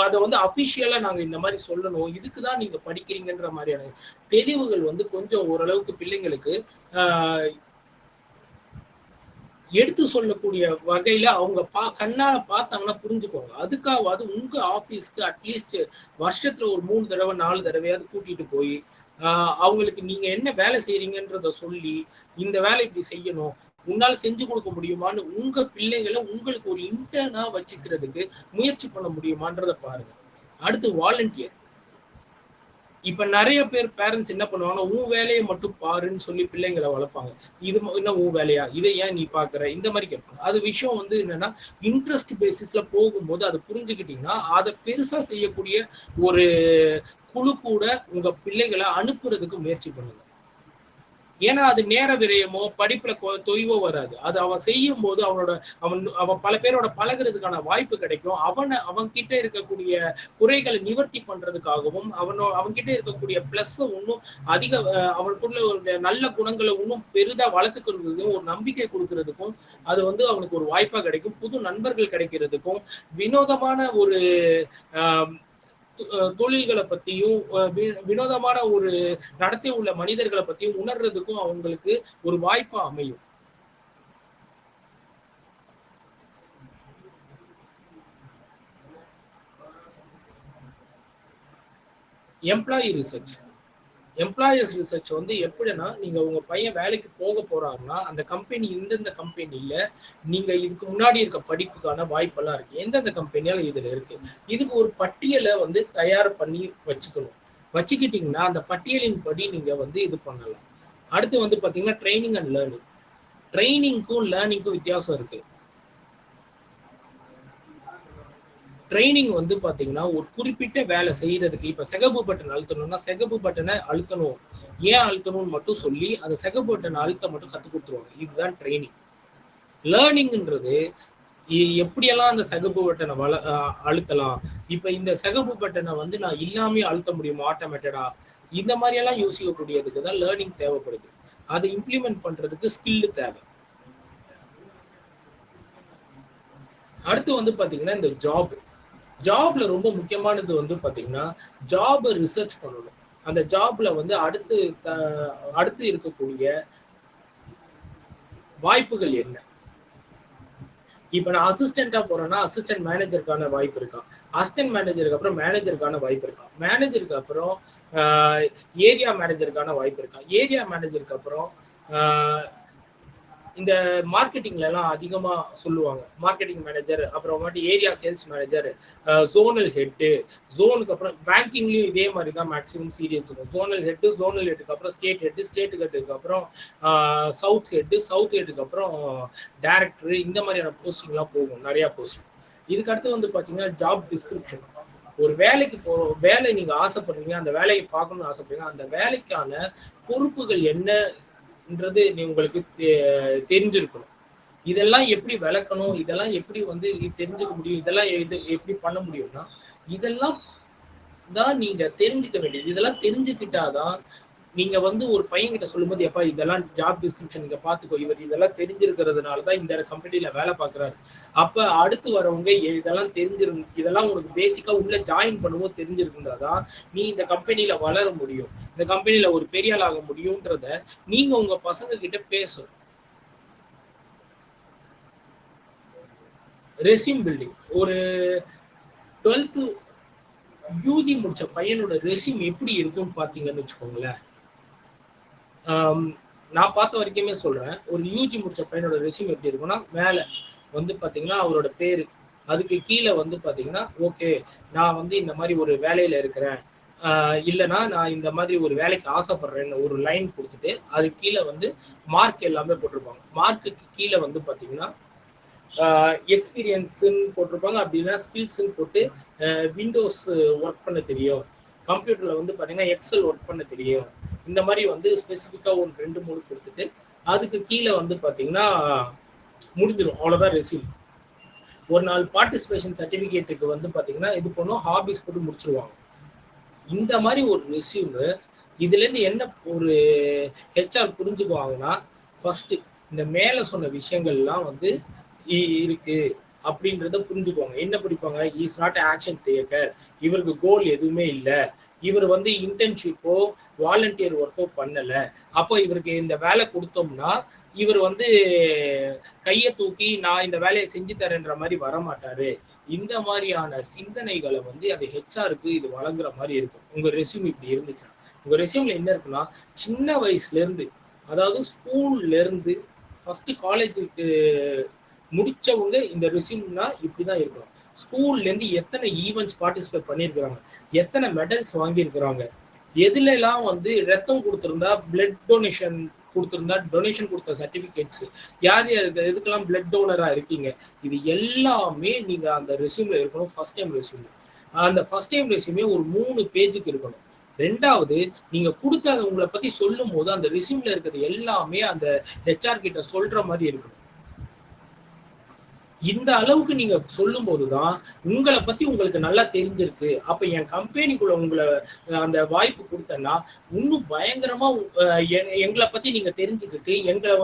அதை வந்து அபிஷியலா நாங்க இந்த மாதிரி சொல்லணும். இதுக்குதான் நீங்க படிக்கிறீங்கன்ற மாதிரியான தெளிவுகள் வந்து கொஞ்சம் ஓரளவுக்கு பிள்ளைங்களுக்கு எடுத்து சொல்லக்கூடிய வகையில அவங்க கண்ணால பார்த்தாங்கன்னா புரிஞ்சுக்கோங்க. அதுக்காவது உங்க ஆபீஸ்க்கு அட்லீஸ்ட் வருஷத்துல ஒரு 3 தடவை 4 தடவையாவது கூட்டிட்டு போய் அவங்களுக்கு நீங்க என்ன வேலை செய்றீங்கன்றத சொல்லி, இந்த வேலை இப்படி செய்யணும், உன்னால செஞ்சு கொடுக்க முடியுமான்னு உங்க பிள்ளைகளை உங்களுக்கு ஒரு இன்டர்னா வச்சுக்கிறதுக்கு முயற்சி பண்ண முடியுமான்றத பாருங்க. அடுத்து வாலண்டியர். இப்ப நிறைய பேர் பேரண்ட்ஸ் என்ன பண்ணுவாங்கன்னா, உன் வேலையை மட்டும் பாருன்னு சொல்லி பிள்ளைங்களை வளர்ப்பாங்க. இது என்ன உன் வேலையா, இதை ஏன் நீ பாக்குற, இந்த மாதிரி கேட்பாங்க. அது விஷயம் வந்து என்னன்னா, இன்ட்ரெஸ்ட் பேசிஸ்ல போகும்போது அதை புரிஞ்சுக்கிட்டீங்கன்னா அதை பெருசா செய்யக்கூடிய ஒரு குழு கூட உங்க பிள்ளைகளை அனுப்புறதுக்கு முயற்சி பண்ணுங்க. ஏன்னா அது நேர விரயமோ படிப்புல தொய்வோ வராது. அது அவன் செய்யும் போது அவன் பல பேரோட பழகிறதுக்கான வாய்ப்பு கிடைக்கும். அவன் கிட்ட இருக்கக்கூடிய குறைகளை நிவர்த்தி பண்றதுக்காகவும் அவன் கிட்ட இருக்கக்கூடிய பிளஸ் இன்னும் அதிக அவனுக்குள்ள நல்ல குணங்களை இன்னும் பெரிதா வளர்த்துக்கிறதுக்கும் ஒரு நம்பிக்கை கொடுக்கறதுக்கும் அது வந்து அவனுக்கு ஒரு வாய்ப்பா கிடைக்கும். புது நண்பர்கள் கிடைக்கிறதுக்கும் வினோதமான ஒரு தொழில்களை பத்தியும் வினோதமான ஒரு நடத்தை உள்ள மனிதர்களை பத்தியும் உணர்றதுக்கும் அவங்களுக்கு ஒரு வாய்ப்பா அமையும். Employee research. எம்ப்ளாயர்ஸ் ரிசர்ச் வந்து எப்படின்னா, நீங்க உங்க பையன் வேலைக்கு போக போறாருன்னா அந்த கம்பெனி இந்தந்த கம்பெனில நீங்க இதுக்கு முன்னாடி இருக்க படிப்புக்கான வாய்ப்பெல்லாம் இருக்கு, எந்தெந்த கம்பெனியால இதுல இருக்கு, இதுக்கு ஒரு பட்டியலை வந்து தயார் பண்ணி வச்சுக்கணும். வச்சுக்கிட்டீங்கன்னா அந்த பட்டியலின் படி நீங்க வந்து இது பண்ணலாம். அடுத்து வந்து பாத்தீங்கன்னா ட்ரைனிங் அண்ட் லேர்னிங். ட்ரைனிங்க்கும் லேர்னிங்க்கும் வித்தியாசம் இருக்கு. ட்ரைனிங் வந்து பாத்தீங்கன்னா ஒரு குறிப்பிட்ட வேலை செய்யறதுக்கு, இப்ப சிகப்பு பட்டன் அழுத்தணும்னா சிகப்பு பட்டனை அழுத்தணும், ஏன் அழுத்தணும்னு மட்டும் சொல்லி அந்த சிகப்பு பட்டனை அழுத்த மட்டும் கத்து கொடுத்துருவாங்க. இதுதான் ட்ரைனிங். லேர்னிங்ன்றது எப்படியெல்லாம் அந்த சிகப்பு பட்டனை அழுத்தலாம், இப்ப இந்த சிகப்பு பட்டனை வந்து நான் இல்லாமே அழுத்த முடியுமா ஆட்டோமேட்டடா, இந்த மாதிரி எல்லாம் யோசிக்கக்கூடியதுக்கு தான் லேர்னிங் தேவைப்படுது. அதை இம்ப்ளிமெண்ட் பண்றதுக்கு ஸ்கில் தேவை. அடுத்து வந்து பாத்தீங்கன்னா இந்த ஜாப்ல ரொம்ப முக்கியமானது வந்து பாத்தீங்கன்னா ஜாப் ரிசர்ச் பண்ணணும். அந்த ஜாப்ல வந்து அடுத்து இருக்கக்கூடிய வாய்ப்புகள் என்ன. இப்ப நான் அசிஸ்டண்டா போறேன்னா அசிஸ்டன்ட் மேனேஜருக்கான வாய்ப்பு இருக்கா, அசிஸ்டன்ட் மேனேஜருக்கு அப்புறம் மேனேஜருக்கான வாய்ப்பு இருக்கா, மேனேஜருக்கு அப்புறம் ஏரியா மேனேஜருக்கான வாய்ப்பு இருக்கா, ஏரியா மேனேஜருக்கு அப்புறம் இந்த மார்க்கெட்டிங்ல எல்லாம் அதிகமா சொல்லுவாங்க மார்க்கெட்டிங் மேனேஜர், அப்புறமாட்டி area sales manager, zonal head, ஜோனுக்கு அப்புறம் பேங்கிங்லயும் இதே மாதிரி தான் மேக்ஸிமம் சீரியல்ஸ் இருக்கும். ஜோனல் ஹெட், ஜோனல் ஹெட்டுக்கு அப்புறம் ஸ்டேட் ஹெட்டுக்கு அப்புறம் சவுத் ஹெட்டுக்கு அப்புறம் டைரக்டர், இந்த மாதிரியான போஸ்டிங்லாம் போகும் நிறைய போஸ்டிங். இதுக்கு அடுத்து வந்து பாத்தீங்கன்னா ஜாப் டிஸ்கிரிப்ஷன். ஒரு வேலைக்கு வேலை நீங்க ஆசைப்படுறீங்க, அந்த வேலையை பார்க்கணும்னு ஆசைப்படுறீங்க, அந்த வேலைக்கான பொறுப்புகள் என்னன்றது உங்களுக்கு தெரிஞ்சிருக்கணும். இதெல்லாம் எப்படி விளக்கணும், இதெல்லாம் எப்படி வந்து தெரிஞ்சுக்க முடியும், இதெல்லாம் எப்படி பண்ண முடியும்னா இதெல்லாம் தான் நீங்க தெரிஞ்சுக்க வேண்டியது. இதெல்லாம் தெரிஞ்சுக்கிட்டாதான் நீங்க வந்து ஒரு பையன்கிட்ட சொல்லும்போது, "எப்பா இதெல்லாம் ஜாப் டிஸ்கிரிப்ஷன் இங்க பார்த்துக்கோ. இவர் இதெல்லாம் தெரிஞ்சிருக்கிறதுனால தான் இந்த கம்பெனில வேலை பார்க்குறாரு." அப்ப அடுத்து வரவங்க இதெல்லாம் உனக்கு பேசிக்கா உள்ள ஜாயின் பண்ணும்போது தெரிஞ்சிருந்தா தான், நீ இந்த கம்பெனில வளர முடியும். இந்த கம்பெனில ஒரு பெரிய ஆள் ஆக முடியும்ன்றத நீங்க உங்க பசங்க கிட்ட பேசணும். Resume building. ஒரு 12th யூஜி முடிச்ச பையனோட ரெஸ்யூம் எப்படி இருக்குன்னு பார்த்தீங்கன்னு வச்சுக்கோங்களேன். நான் பார்த்த வரைக்குமே சொல்றேன். ஒரு யூஜி முடிச்ச பையனோட ரெஸ்யூம் எப்படி இருக்கும்னா, மேல வந்து பார்த்தீங்கன்னா, அவரோட பேரு. அதுக்கு கீழ வந்து பார்த்தீங்கன்னா, ஓகே நான் வந்து இந்த மாரி ஒரு வேலையில இருக்கிறேன். இல்லன்னா நான் இந்த மாதிரி ஒரு வேலைக்கு ஆசைப்படுறேன்னு ஒரு லைன் குடுத்துட்டு, அதுக்கு கீழ வந்து மார்க் எல்லாமே போட்டிருப்பாங்க. மார்க்குக்கு கீழ வந்து பார்த்தீங்கன்னா, எக்ஸ்பீரியன்ஸ்ன்னு போட்டிருப்பாங்க. அப்படி இல்லைன்னா ஸ்கில்ஸ்ன்னு போட்டு விண்டோஸ் ஒர்க் பண்ண தெரியும். கம்ப்யூட்டர்ல வந்து பார்த்தீங்கன்னா, எக்ஸல் ஒர்க் பண்ண தெரியும். இந்த மாதிரி வந்து ஸ்பெசிஃபிக்கா ஒரு 2, 3 குடுத்துட்டு, அதுக்கு கீழ வந்து பார்த்தீங்கன்னா, முடிஞ்சிரும். அவ்வளோதான் ரெஸ்யூம். ஒரு நாள் பார்ட்டிசிபேஷன் சர்டிஃபிகேட்டுக்கு வந்து பார்த்தீங்கன்னா, இது பண்ணும் ஹாபிஸ் போட்டு முடிச்சுருவாங்க. இந்த மாதிரி ஒரு ரெஸ்யூம் இதுலேருந்து என்ன ஒரு ஹெச்ஆர் புரிஞ்சுக்குவாங்கன்னா, ஃபர்ஸ்ட் இந்த மேல சொன்ன விஷயங்கள்லாம் வந்து இருக்கு அப்படின்றத புரிஞ்சுக்குவாங்க. என்ன படிப்பாங்க? Is not action taker. இவருக்கு கோல் எதுவுமே இல்ல. இவர் வந்து இன்டர்ன்ஷிப்போ வாலண்டியர் ஒர்க்கோ பண்ணல. அப்போ இவருக்கு இந்த வேலை கொடுத்தோம்னா இவர் வந்து கையை தூக்கி நான் இந்த வேலையை செஞ்சு தரேன்ற மாதிரி வரமாட்டாரு. இந்த மாதிரியான சிந்தனைகளை வந்து அது ஹெச்ஆருக்கு இது வழங்குற மாதிரி இருக்கும். உங்க ரெஸ்யூம் இப்படி இருந்துச்சுன்னா உங்க ரெஸ்யூம்ல என்ன இருக்குன்னா சின்ன வயசுல இருந்து அதாவது ஸ்கூல்ல இருந்து ஃபர்ஸ்ட் காலேஜுக்கு முடிச்சவங்க இந்த ரெஸ்யூம்னா இப்படிதான் இருக்கணும். ஸ்கூல்ல இருந்து எத்தனை ஈவெண்ட்ஸ் பார்ட்டிசிபேட் பண்ணியிருக்கிறாங்க, எத்தனை மெடல்ஸ் வாங்கியிருக்கிறாங்க, எதுல எல்லாம் வந்து ரத்தம் கொடுத்திருந்தா பிளட் டொனேஷன் கொடுத்திருந்தா டொனேஷன் கொடுத்த சர்டிபிகேட்ஸ், யார் யாருக்கு எதுக்கெல்லாம் பிளட் டோனரா இருக்கீங்க, இது எல்லாமே நீங்க அந்த ரெஸ்யூம்ல இருக்கணும். ஃபர்ஸ்ட் டைம் ரெஸ்யூம் அந்த ஃபர்ஸ்ட் டைம் ரெஸ்யூமே ஒரு 3 பேஜுக்கு இருக்கணும். ரெண்டாவது நீங்க கொடுத்த உங்களை பத்தி சொல்லும் போது அந்த ரெஸ்யூம்ல இருக்கிறது எல்லாமே அந்த ஹெச்ஆர் கிட்ட சொல்ற மாதிரி இருக்கணும். இந்த அளவுக்கு நீங்க சொல்லும் போதுதான் உங்களை பத்தி உங்களுக்கு நல்லா தெரிஞ்சிருக்கு. அப்ப என் கம்பெனிக்குள்ள உங்களை அந்த வாய்ப்பு கொடுத்தேன்னா இன்னும் பயங்கரமா எங்களை பத்தி நீங்க தெரிஞ்சுக்கிட்டு எங்களை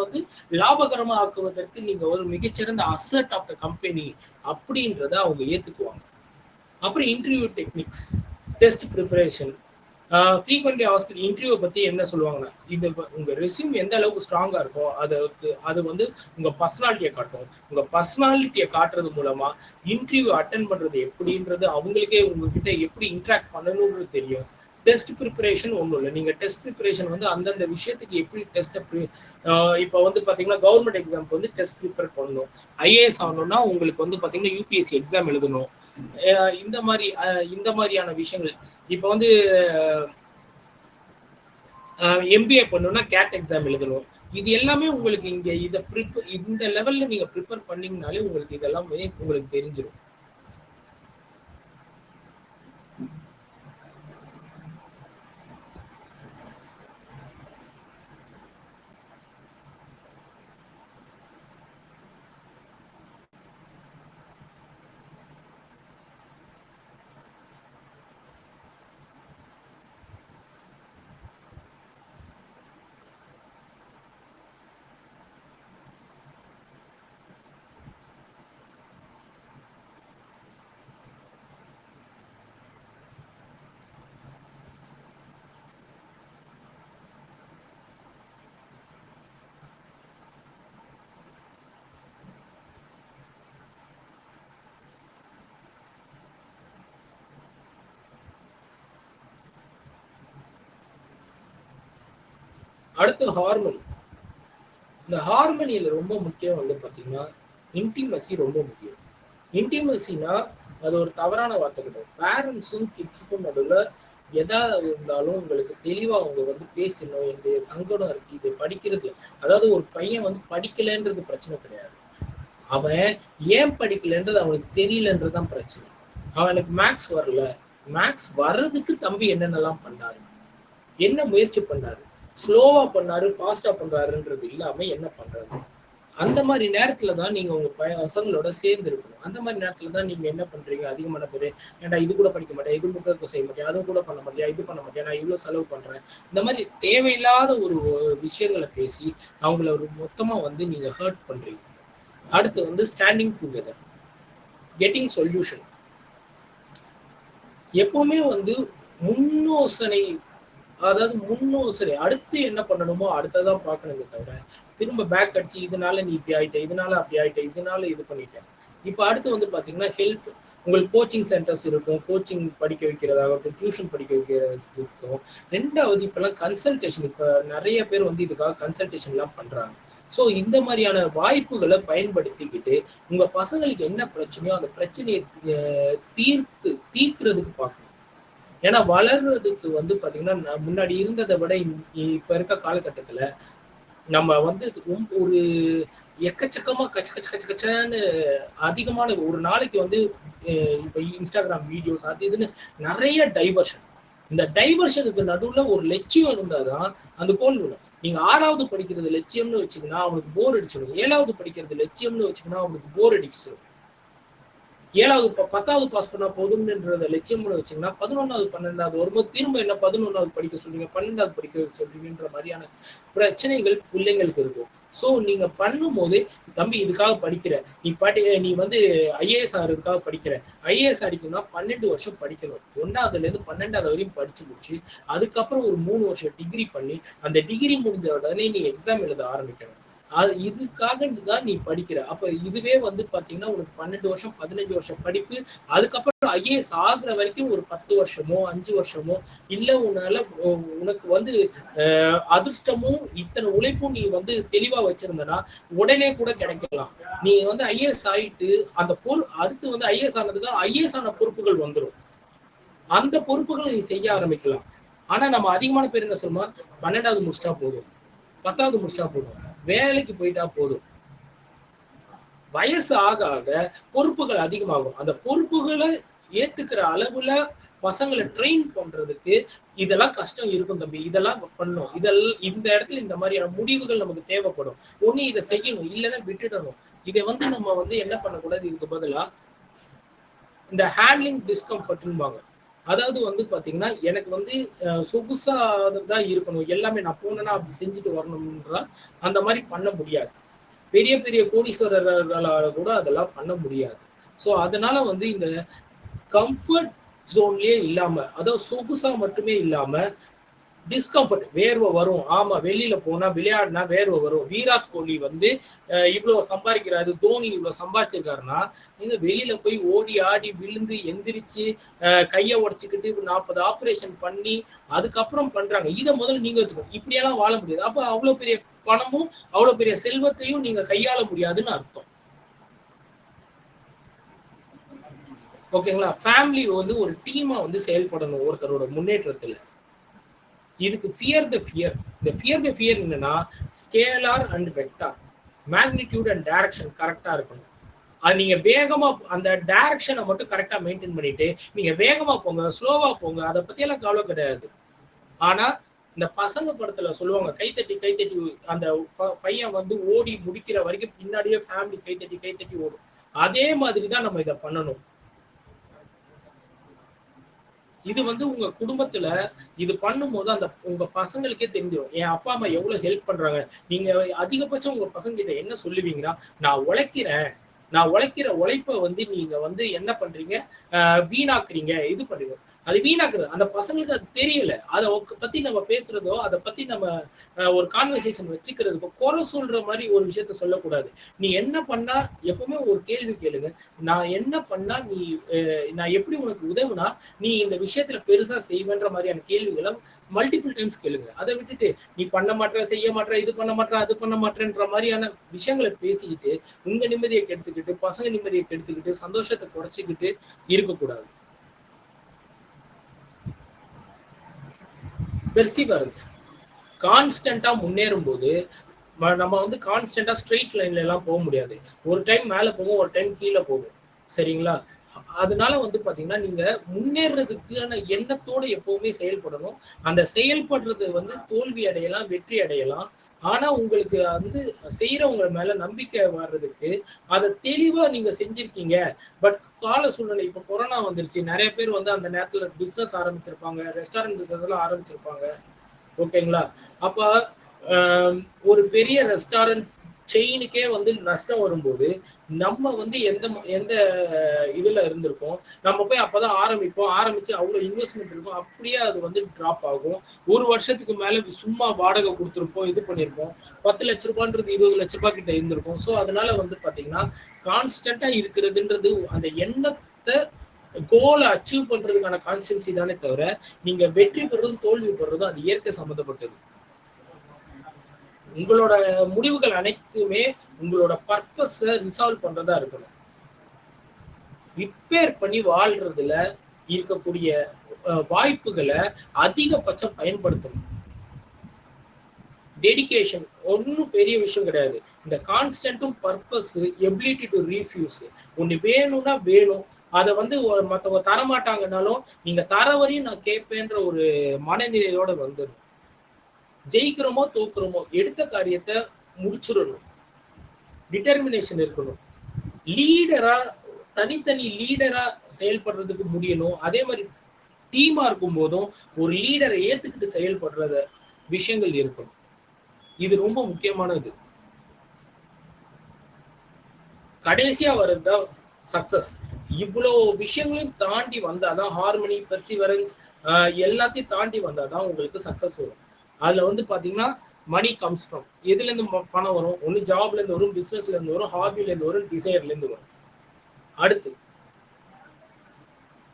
வந்து லாபகரமா ஆக்குவதற்கு நீங்க ஒரு மிகச்சிறந்த அசெட் ஆஃப் த கம்பெனி அப்படின்றத அவங்க ஏத்துக்குவாங்க. அப்புறம் interview techniques, test preparation. Frequently asked interview பற்றி என்ன சொல்லுவாங்கன்னா, இது உங்கள் ரெஸ்யூம் எந்த அளவுக்கு ஸ்ட்ராங்காக இருக்கோ அது வந்து உங்கள் பர்சனாலிட்டியை காட்டும். உங்கள் பர்சனாலிட்டியை காட்டுறது மூலமாக இன்டர்வியூ அட்டன் பண்ணுறது எப்படின்றது அவங்களுக்கே உங்ககிட்ட எப்படி இன்ட்ராக்ட் பண்ணணுன்றது தெரியும். டெஸ்ட் ப்ரிப்பரேஷன் ஒன்றும் இல்லை. நீங்கள் டெஸ்ட் ப்ரிப்பரேஷன் வந்து அந்தந்த விஷயத்துக்கு எப்படி டெஸ்ட்டை இப்போ வந்து பார்த்தீங்கன்னா கவர்மெண்ட் எக்ஸாமுக்கு வந்து டெஸ்ட் ப்ரிப்பேர் பண்ணணும். ஐஏஎஸ் ஆகணும்னா உங்களுக்கு வந்து பார்த்தீங்கன்னா யூபிஎஸ்சி எக்ஸாம் எழுதணும். இந்த மாதிரியான விஷயங்கள் இப்போ வந்து எம்பிஏ பண்ணணும்னா கேட் எக்ஸாம் எழுதணும். இது எல்லாமே உங்களுக்கு இங்க இந்த லெவல்ல நீங்க ப்ரிப்பேர் பண்ணீங்கனாலே உங்களுக்கு இதெல்லாமே உங்களுக்கு தெரிஞ்சிடும். அடுத்து ஹார்மனி. இந்த ஹார்மனியில ரொம்ப முக்கியம் வந்து பார்த்தீங்கன்னா இன்டிமசி ரொம்ப முக்கியம். இன்டிமசினா அது ஒரு தவறான வார்த்தை கிடையாது. பேரண்ட்ஸும் கிட்ஸுக்கும் நடுவில் எதா இருந்தாலும் உங்களுக்கு தெளிவா அவங்க வந்து பேசணும். என்னுடைய சங்கடம் இருக்கு, இது படிக்கிறது. அதாவது ஒரு பையன் வந்து படிக்கலைன்றது பிரச்சனை கிடையாது. அவன் ஏன் படிக்கலைன்றது அவனுக்கு தெரியலன்றதுதான் பிரச்சனை. அவனுக்கு மேக்ஸ் வரல, மேக்ஸ் வர்றதுக்கு தம்பி என்னென்னலாம் பண்ணாரு, என்ன முயற்சி பண்ணாரு, ஸ்லோவா பண்ணாரு ஃபாஸ்டா பண்றாருன்றது இல்லாம என்ன பண்றாரு, அந்த மாதிரி நேரத்துல தான் நீங்க உங்க பசங்களோட சேர்ந்து இருக்கணும். அந்த மாதிரி நேரத்துல தான் நீங்க என்ன பண்றீங்க, அதிகமான பேரு ஏன்டா இது கூட படிக்க மாட்டேன், இது கூட செய்ய மாட்டேன், அதுவும் கூட பண்ண மாட்டியா, இது பண்ண மாட்டியா, நான் இவ்வளவு செலவு பண்றேன். இந்த மாதிரி தேவையில்லாத ஒரு விஷயங்களை பேசி அவங்கள ஒரு மொத்தமா வந்து நீங்க ஹர்ட் பண்றீங்க. அடுத்து வந்து ஸ்டாண்டிங் டுகெதர், கெட்டிங் சொல்யூஷன். எப்பவுமே வந்து முன்னோசனை, அதாவது முன்னோசனை அடுத்து என்ன பண்ணணுமோ அடுத்ததான் பார்க்கணுமே தவிர திரும்ப பேக் அடிச்சு இதனால நீ இப்படி ஆயிட்ட, இதனால அப்படி ஆயிட்ட, இதனால இது பண்ணிட்டேன். இப்போ அடுத்து வந்து பாத்தீங்கன்னா ஹெல்ப். உங்களுக்கு கோச்சிங் சென்டர்ஸ் இருக்கும், கோச்சிங் படிக்க வைக்கிறதாகட்டும், டியூஷன் படிக்க வைக்கிறது இருக்கும். ரெண்டாவது இப்பெல்லாம் கன்சல்டேஷன், இப்போ நிறைய பேர் வந்து இதுக்காக கன்சல்டேஷன்லாம் பண்றாங்க. ஸோ இந்த மாதிரியான வாய்ப்புகளை பயன்படுத்திக்கிட்டு உங்க பசங்களுக்கு என்ன பிரச்சனையோ அந்த பிரச்சனையை தீர்க்கிறதுக்கு பார்க்கணும். ஏன்னா வளர்றதுக்கு வந்து பாத்தீங்கன்னா முன்னாடி இருந்ததை விட இப்ப இருக்க காலகட்டத்துல நம்ம வந்து ஒரு எக்கச்சக்கமா கச்ச கச்ச கச்ச கச்சன்னு அதிகமான ஒரு நாளைக்கு வந்து இப்ப இன்ஸ்டாகிராம் வீடியோஸ் அது இதுன்னு நிறைய டைவர்ஷன். இந்த டைவர்ஷனுக்கு நடுவுல ஒரு லட்சியம் இருந்தாதான் அந்த கோல் விடும். நீங்க 6வது படிக்கிறது லட்சியம்னு வச்சீங்கன்னா அவனுக்கு போர் அடிச்சிடும். 7வது படிக்கிறது லட்சியம்னு வச்சீங்கன்னா அவனுக்கு போர் அடிச்சிடும். 7வது 10வது பாஸ் பண்ணா போதும்ன்றத லட்சியம்னு வச்சீங்கன்னா 11வது 12வது வரும்போது திரும்ப என்ன 11வது படிக்க சொல்றீங்க, 12வது படிக்க சொல்றீங்கன்ற மாதிரியான பிரச்சனைகள் பிள்ளைங்களுக்கு இருக்கும். ஸோ நீங்க பண்ணும்போது தம்பி இதுக்காக படிக்கிற, நீ வந்து ஐஏஎஸ் ஆகிறதுக்காக படிக்கிற, ஐஏஎஸ் அடிக்கணும்னா 12 வருஷம் படிக்கணும். 1வதுல இருந்து 12வது வரையும் படிச்சு முடிச்சு அதுக்கப்புறம் ஒரு 3 வருஷம் டிகிரி பண்ணி அந்த டிகிரி முடிஞ்ச உடனே நீ எக்ஸாம் எழுத ஆரம்பிக்கணும். இதுக்காக தான் நீ படிக்கிற. அப்ப இதுவே வந்து பாத்தீங்கன்னா உனக்கு 12 வருஷம் 15 வருஷம் படிப்பு, அதுக்கப்புறம் ஐஏஎஸ் ஆகுற வரைக்கும் ஒரு 10 வருஷமோ 5 வருஷமோ இல்ல உனக்கு வந்து அதிர்ஷ்டமும் இத்தனை உழைப்பும் நீ வந்து தெளிவா வச்சிருந்தனா உடனே கூட கிடைக்கலாம். நீ வந்து ஐஏஎஸ் ஆயிட்டு அந்த அடுத்து வந்து ஐஏஎஸ் ஆனதுக்கு ஐஏஎஸ் ஆன பொறுப்புகள் வந்துடும். அந்த பொறுப்புகளை நீ செய்ய ஆரம்பிக்கலாம். ஆனா நம்ம அதிகமான பேர் என்ன சொல்லுவோம், 12வது முடிச்சிட்டா போதும், 10வது முடிச்சிட்டா போதும், வேலைக்கு போயிட்டா போதும். வயசு ஆக ஆக பொறுப்புகள் அதிகமாகும். அந்த பொறுப்புகளை ஏத்துக்கிற அளவுல பசங்களை ட்ரெயின் பண்றதுக்கு இதெல்லாம் கஷ்டம் இருக்கும் தம்பி, இதெல்லாம் பண்ணும், இதெல்லாம் இந்த இடத்துல இந்த மாதிரியான முடிவுகள் நமக்கு தேவைப்படும். ஒண்ணு இதை செய்யணும், இல்லைன்னா விட்டுடணும். இதை வந்து நம்ம வந்து என்ன பண்ணக்கூடாது, இதுக்கு பதிலா இந்த ஹேண்ட்லிங் டிஸ்கம்ஃபர்ட்னுவாங்க. அதாவது வந்து பாத்தீங்கன்னா எனக்கு வந்து சொகுசா தான் இருக்கணும், எல்லாமே நான் போனேன்னா அப்படி செஞ்சுட்டு வரணும்ன்ற அந்த மாதிரி பண்ண முடியாது. பெரிய பெரிய கோடீஸ்வரர்களால கூட அதெல்லாம் பண்ண முடியாது. ஸோ அதனால வந்து இந்த கம்ஃபர்ட் ஜோன்லயே இல்லாம, அதாவது சொகுசா மட்டுமே இல்லாம டிஸ்கம்ஃபர்ட், வேர்வை வரும். ஆமா, வெளியில போனா விளையாடினா வேர்வை வரும். விராட் கோலி வந்து இவ்வளவு சம்பாதிக்கிறாரு, தோனி இவ்வளவு சம்பாதிச்சிருக்காருன்னா நீங்க வெளியில போய் ஓடி ஆடி விழுந்து எந்திரிச்சு கையை உடச்சிக்கிட்டு 40 ஆபரேஷன் பண்ணி அதுக்கப்புறம் பண்றாங்க. இதை முதல்ல நீங்க வச்சுக்கணும். இப்படியெல்லாம் வாழ முடியாது. அப்ப அவ்வளவு பெரிய பணமும் அவ்வளவு பெரிய செல்வத்தையும் நீங்க கையாள முடியாதுன்னு அர்த்தம். ஓகேங்களா? ஃபேமிலி வந்து ஒரு டீமா வந்து செயல்படணும் ஒருத்தரோட முன்னேற்றத்துல. இதுக்கு ஃபியர் த ஃபியர். இந்த ஃபியர் த ஃபியர் என்னன்னா scalar and vector, magnitude and direction கரெக்டா இருக்கணும். அது நீங்க வேகமா அந்த டைரக்ஷனை மட்டும் கரெக்டா மெயின்டைன் பண்ணிட்டு நீங்க வேகமா போங்க, ஸ்லோவா போங்க, அதை பத்தி எல்லாம் கவலை கிடையாது. ஆனா இந்த பசங்க படத்துல சொல்லுவாங்க கைத்தட்டி கைத்தட்டி, அந்த பையன் வந்து ஓடி முடிக்கிற வரைக்கும் பின்னாடியே ஃபேமிலி கைத்தட்டி கைத்தட்டி ஓடும். அதே மாதிரிதான் நம்ம இதை பண்ணணும். இது வந்து உங்க குடும்பத்துல இது பண்ணும்போது அந்த உங்க பசங்களுக்கே தெரிஞ்சிடும், என் அப்பா அம்மா எவ்வளவு ஹெல்ப் பண்றாங்க. நீங்க அதிகபட்சம் உங்க பசங்க கிட்ட என்ன சொல்லுவீங்கன்னா, நான் உழைக்கிற உழைப்பை வந்து நீங்க வந்து என்ன பண்றீங்க, வீணாக்குறீங்க, இது பண்றீங்க. அது வீணாக்குறது அந்த பசங்களுக்கு அது தெரியல. அதை பத்தி நம்ம பேசுறதோ, அதை பத்தி நம்ம ஒரு கான்வர்சேஷன் வச்சுக்கிறதுக்கோ குறை சொல்ற மாதிரி ஒரு விஷயத்த சொல்லக்கூடாது. நீ என்ன பண்ணா, எப்பவுமே ஒரு கேள்வி கேளுங்க, நான் என்ன பண்ணா நீ, நான் எப்படி உனக்கு உதவுனா நீ இந்த விஷயத்துல பெருசா செய்வேன்ற மாதிரியான கேள்விகளை மல்டிபிள் டைம்ஸ் கேளுங்க. அதை விட்டுட்டு நீ பண்ண மாட்டேற, செய்ய மாட்டேற, இது பண்ண மாட்டேற, அது பண்ண மாட்டேன்ற மாதிரியான விஷயங்களை பேசிக்கிட்டு உங்க நிம்மதியை கெடுத்துக்கிட்டு பசங்க நிம்மதியை கெடுத்துக்கிட்டு சந்தோஷத்தை குறைச்சிக்கிட்டு இருக்கக்கூடாது. பெர்சிவரன்ஸ், கான்ஸ்டன்டா முன்னேறும் போது நம்ம வந்து கான்ஸ்டன்டா ஸ்ட்ரெயிட் லைன்ல எல்லாம் போக முடியாது. ஒரு டைம் மேல போகும், ஒரு டைம் கீழே போகும். சரிங்களா? அதனால வந்து பாத்தீங்கன்னா நீங்க முன்னேறதுக்கான எண்ணத்தோட எப்பவுமே செயல்படணும். அந்த செயல்படுறது வந்து தோல்வி அடையலாம், வெற்றி அடையலாம். ஆனா உங்களுக்கு வந்து செய்யறவங்க மேல நம்பிக்கை வர்றதுக்கு அதை தெளிவா நீங்க செஞ்சிருக்கீங்க. பட் கால சூழ்நிலை இப்ப கொரோனா வந்துருச்சு. நிறைய பேர் வந்து அந்த நேரத்துல பிசினஸ் ஆரம்பிச்சிருப்பாங்க. ரெஸ்டாரண்ட் பிசினஸ் எல்லாம் ஆரம்பிச்சிருப்பாங்க. ஓகேங்களா? அப்ப ஒரு பெரிய ரெஸ்டாரண்ட் செயினுக்கே வந்து நஷ்டம் வரும்போது நம்ம வந்து எந்த இதுல இருந்திருக்கோம். நம்ம போய் அப்பதான் ஆரம்பிப்போம். ஆரம்பிச்சு அவ்வளவு இன்வெஸ்ட்மெண்ட் இருக்கும். அப்படியே அது வந்து டிராப் ஆகும். ஒரு வருஷத்துக்கு மேல சும்மா வாடகை கொடுத்துருப்போம், இது பண்ணிருப்போம். 10 லட்ச ரூபான்றது 20 லட்ச ரூபாய் கிட்ட இருந்திருக்கும். ஸோ அதனால வந்து பாத்தீங்கன்னா கான்ஸ்டன்டா இருக்கிறதுன்றது அந்த எண்ணத்தை கோலை அச்சீவ் பண்றதுக்கான கான்ஸ்டன்சி தானே தவிர நீங்க வெற்றி பெறதும் தோல்வி பெறதும் அது இயற்கை சம்பந்தப்பட்டது. உங்களோட முடிவுகள் அனைத்துமே உங்களோட பர்பஸ ரிசால்வ் பண்றதா இருக்கணும். ரிப்பேர் பண்ணி வாழ்றதுல இருக்கக்கூடிய வாய்ப்புகளை அதிகபட்சம் பயன்படுத்தணும். டெடிகேஷன் ஒன்னும் பெரிய விஷயம் கிடையாது. இந்த கான்ஸ்டன்ட்டும் பர்பஸ், எபிலிட்டி டு ரீஃப்யூஸ். ஒண்ணு வேணும்னா வேணும். அதை வந்து மற்றவங்க தரமாட்டாங்கன்னாலும் நீங்க தர வரையும் நான் கேட்பேன்ற ஒரு மனநிலையோட வந்துடும். ஜெயிக்கிறோமோ தோக்குறோமோ எடுத்த காரியத்தை முடிச்சிடணும். டிட்டர்மினேஷன் இருக்கணும். லீடரா தனித்தனி லீடரா செயல்படுறதுக்கு முடியணும். அதே மாதிரி டீமா இருக்கும் போதும் ஒரு லீடரை ஏத்துக்கிட்டு செயல்படுறத விஷயங்கள் இருக்கணும். இது ரொம்ப முக்கியமானது. கடைசியா வர்றதுதான் சக்சஸ். இவ்வளவு விஷயங்களையும் தாண்டி வந்தாதான் ஹார்மனி, பெர்சிவரன்ஸ் எல்லாத்தையும் தாண்டி வந்தாதான் உங்களுக்கு சக்சஸ் வரும். அதுல வந்து பாத்தீங்கன்னா மணி கம்ஸ் ஃப்ரம் எதுல இருந்து பணம் வரும்? ஒன்னு ஜாப்ல இருந்து வரும், பிசினஸ்ல இருந்து வரும், ஹாபில இருந்து வரும், டிசைர்ல இருந்து வரும். அடுத்து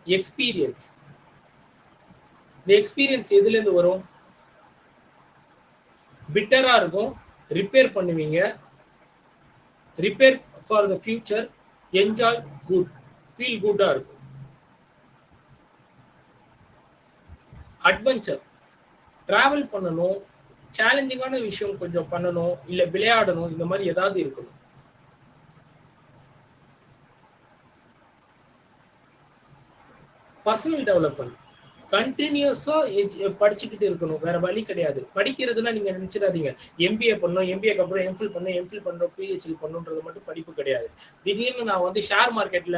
எக்ஸ்பீரியன்ஸ். இந்த எக்ஸ்பீரியன்ஸ் எதுல இருந்து வரும்? பிட்டரா இருக்கும், ரிப்பேர் பண்ணுவீங்க. Repair for the future, enjoy good, feel குட்டா இருக்கும். அட்வென்ச்சர், டிராவல் பண்ணணும், சேலஞ்சிங்கான விஷயம் கொஞ்சம் பண்ணணும், இல்ல விளையாடணும், இந்த மாதிரி ஏதாவது இருக்கணும். பர்சனல் டெவலப்மெண்ட், கண்டினியூஸா படிச்சுக்கிட்டு இருக்கணும், வேற வழி கிடையாது. படிக்கிறதுனா நீங்க நினைச்சிடாதீங்க எம்பிஏ பண்ணணும், எம்பிஏக்கு அப்புறம் எம்ஃபில் பண்ணணும், எம்ஃபில் பண்றோம் பிஹெச்டி பண்ணுன்றது மட்டும் படிப்பு கிடையாது. திடீர்னு நான் வந்து ஷேர் மார்க்கெட்ல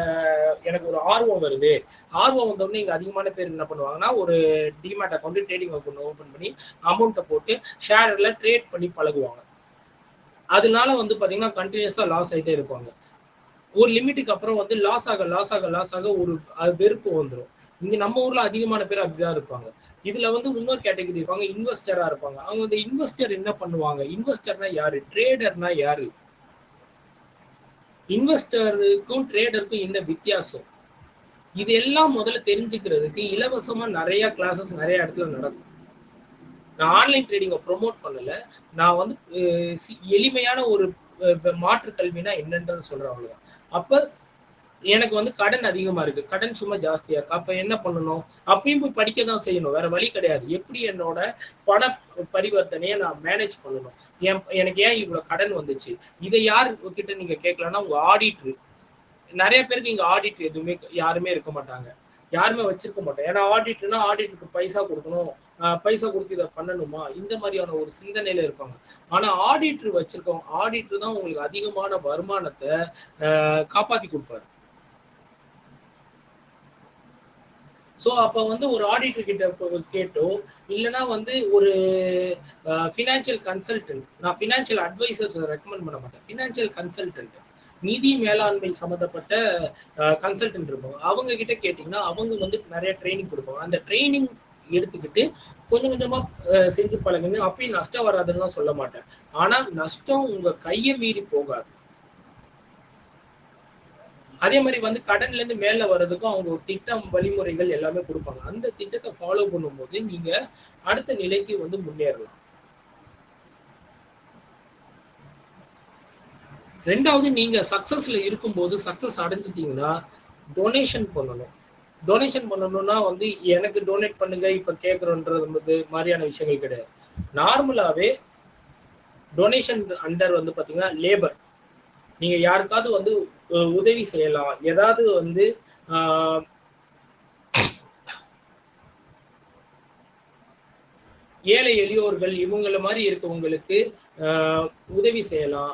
எனக்கு ஒரு ஆர்வம் வருது. ஆர்வம் வந்தோடனே இங்க அதிகமான பேர் என்ன பண்ணுவாங்கன்னா ஒரு demat account, trading account open பண்ணி அமௌண்ட்டை போட்டு ஷேர்ல ட்ரேட் பண்ணி பழகுவாங்க. அதனால வந்து பாத்தீங்கன்னா கண்டினியூஸா லாஸ் ஆகிட்டே இருப்பாங்க. ஒரு லிமிட்டுக்கு அப்புறம் வந்து லாஸ் ஆக ஒரு வெறுப்பு வந்துடும். இங்க நம்ம ஊர்ல அதிகமான பேர் அப்படிதான் இருப்பாங்க. இதுல வந்து இன்னொரு கேட்டகரி இருப்பாங்க, இன்வெஸ்டரா இருப்பாங்க. அவங்க இந்த இன்வெஸ்டர் என்ன பண்ணுவாங்க? இன்வெஸ்டர்னா யாரு? ட்ரேடர்னா யாரு? இன்வெஸ்டருக்கும் ட்ரேடருக்கும் என்ன வித்தியாசம்? இதெல்லாம் முதல்ல தெரிஞ்சுக்கிறதுக்கு இலவசமா நிறைய கிளாஸஸ் நிறைய இடத்துல நடக்கும். நான் ஆன்லைன் ட்ரேடிங்கை ப்ரொமோட் பண்ணல. நான் வந்து எளிமையான ஒரு மாற்று கல்வினா என்னன்றது சொல்றேன், அவ்வளவுதான். அப்ப எனக்கு வந்து கடன் அதிகமா இருக்கு, கடன் சும்மா ஜாஸ்தியா இருக்கு. அப்ப என்ன பண்ணணும்? அப்பயும் போய் படிக்க தான் செய்யணும், வேற வழி கிடையாது. எப்படி என்னோட பண பரிவர்த்தனையை நான் மேனேஜ் பண்ணணும்? எனக்கு ஏன் இவ்வளவு கடன் வந்துச்சு? இதை யார் கிட்ட நீங்க கேட்கலாம்னா உங்க ஆடிட்டர். நிறைய பேருக்கு இங்க ஆடிட்டர் எதுவுமே யாருமே இருக்க மாட்டாங்க, யாருமே வச்சிருக்க மாட்டோம். ஏன்னா ஆடிட்டர்னா ஆடிட்டருக்கு பைசா கொடுக்கணும், பைசா கொடுத்து இதை பண்ணணுமா, இந்த மாதிரியான ஒரு சிந்தனையில இருப்பாங்க. ஆனா ஆடிட்டர் வச்சிருக்கோம், ஆடிட்டர் தான் உங்களுக்கு அதிகமான வருமானத்தை காப்பாத்தி கொடுப்பாரு. ஸோ அப்போ வந்து ஒரு ஆடிட்டர் கிட்ட கேட்டோ இல்லைன்னா வந்து ஒரு ஃபினான்ஷியல் கன்சல்டன்ட், நான் ஃபினான்ஷியல் அட்வைசர்ஸ் ரெக்கமெண்ட் பண்ண மாட்டேன், ஃபினான்ஷியல் கன்சல்டன்ட், நிதி மேலாண்மை சம்மந்தப்பட்ட கன்சல்டன்ட் இருப்பாங்க. அவங்க கிட்ட கேட்டிங்கன்னா அவங்க வந்து நிறைய ட்ரைனிங் கொடுப்பாங்க. அந்த ட்ரைனிங் எடுத்துக்கிட்டு கொஞ்சம் கொஞ்சமா செஞ்சு பழகுங்க. அப்பயும் நஷ்டம் வராதுன்னு சொல்ல மாட்டேன். ஆனா நஷ்டம் உங்க கையை மீறி போகாது. அதே மாதிரி வந்து கடன்ல இருந்து மேல வர்றதுக்கும் அவங்க ஒரு திட்டம், வழிமுறைகள் எல்லாமே கொடுப்பாங்க. அந்த திட்டத்தை ஃபாலோ பண்ணும்போது நீங்க அடுத்த நிலைக்கு வந்து முன்னேறலாம். ரெண்டாவது, நீங்க சக்சஸ்ல இருக்கும்போது சக்சஸ் அடைஞ்சிட்டீங்கன்னா டொனேஷன் பண்ணணும். டொனேஷன் பண்ணணும்னா வந்து எனக்கு டொனேட் பண்ணுங்க இப்ப கேட்கறோன்றது மாதிரியான விஷயங்கள் கிடையாது. நார்மலாவே டொனேஷன் அண்டர் வந்து பாத்தீங்கன்னா லேபர். நீங்க யாருக்காவது வந்து உதவி செய்யலாம், ஏதாவது வந்து ஆ, ஏழை எளியோர்கள் இவங்கள மாதிரி இருக்கவங்களுக்கு உதவி செய்யலாம்.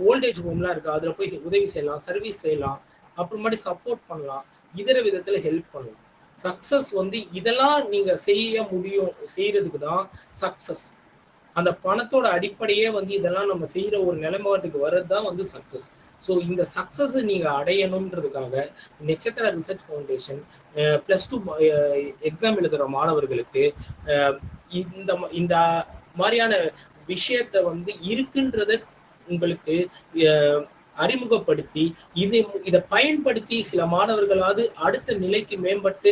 ஓல்டேஜ் ஹோம்லாம் இருக்கு, அதில் போய் உதவி செய்யலாம், சர்வீஸ் செய்யலாம், அப்புறமாட்டி சப்போர்ட் பண்ணலாம், இதர விதத்தில் ஹெல்ப் பண்ணலாம். சக்சஸ் வந்து இதெல்லாம் நீங்க செய்ய முடியும், செய்யறதுக்கு தான் சக்சஸ். அந்த பணத்தோட அடிப்படையே வந்து இதெல்லாம் நம்ம செய்யற ஒரு நிலைப்பாட்டுக்கு வர்றது தான் வந்து சக்சஸ். ஸோ இந்த சக்சஸ் நீங்க அடையணுன்றதுக்காக நட்சத்திர ரிசர்ச் ஃபவுண்டேஷன் +2 எக்ஸாம் எழுதுற மாணவர்களுக்கு இந்த இந்த மாதிரியான விஷயத்த வந்து இருக்குன்றத உங்களுக்கு அறிமுகப்படுத்தி இதை பயன்படுத்தி சில மாணவர்களாவது அடுத்த நிலைக்கு மேம்பட்டு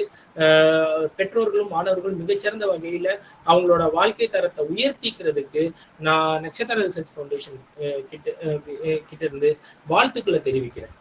பெற்றோர்களும் மாணவர்களும் மிகச்சிறந்த வகையில அவங்களோட வாழ்க்கை தரத்தை உயர்த்திக்கிறதுக்கு நான் நட்சத்திர ரிசர்ச் ஃபவுண்டேஷன் கிட்ட இருந்து வாழ்த்துக்களை தெரிவிக்கிறேன்.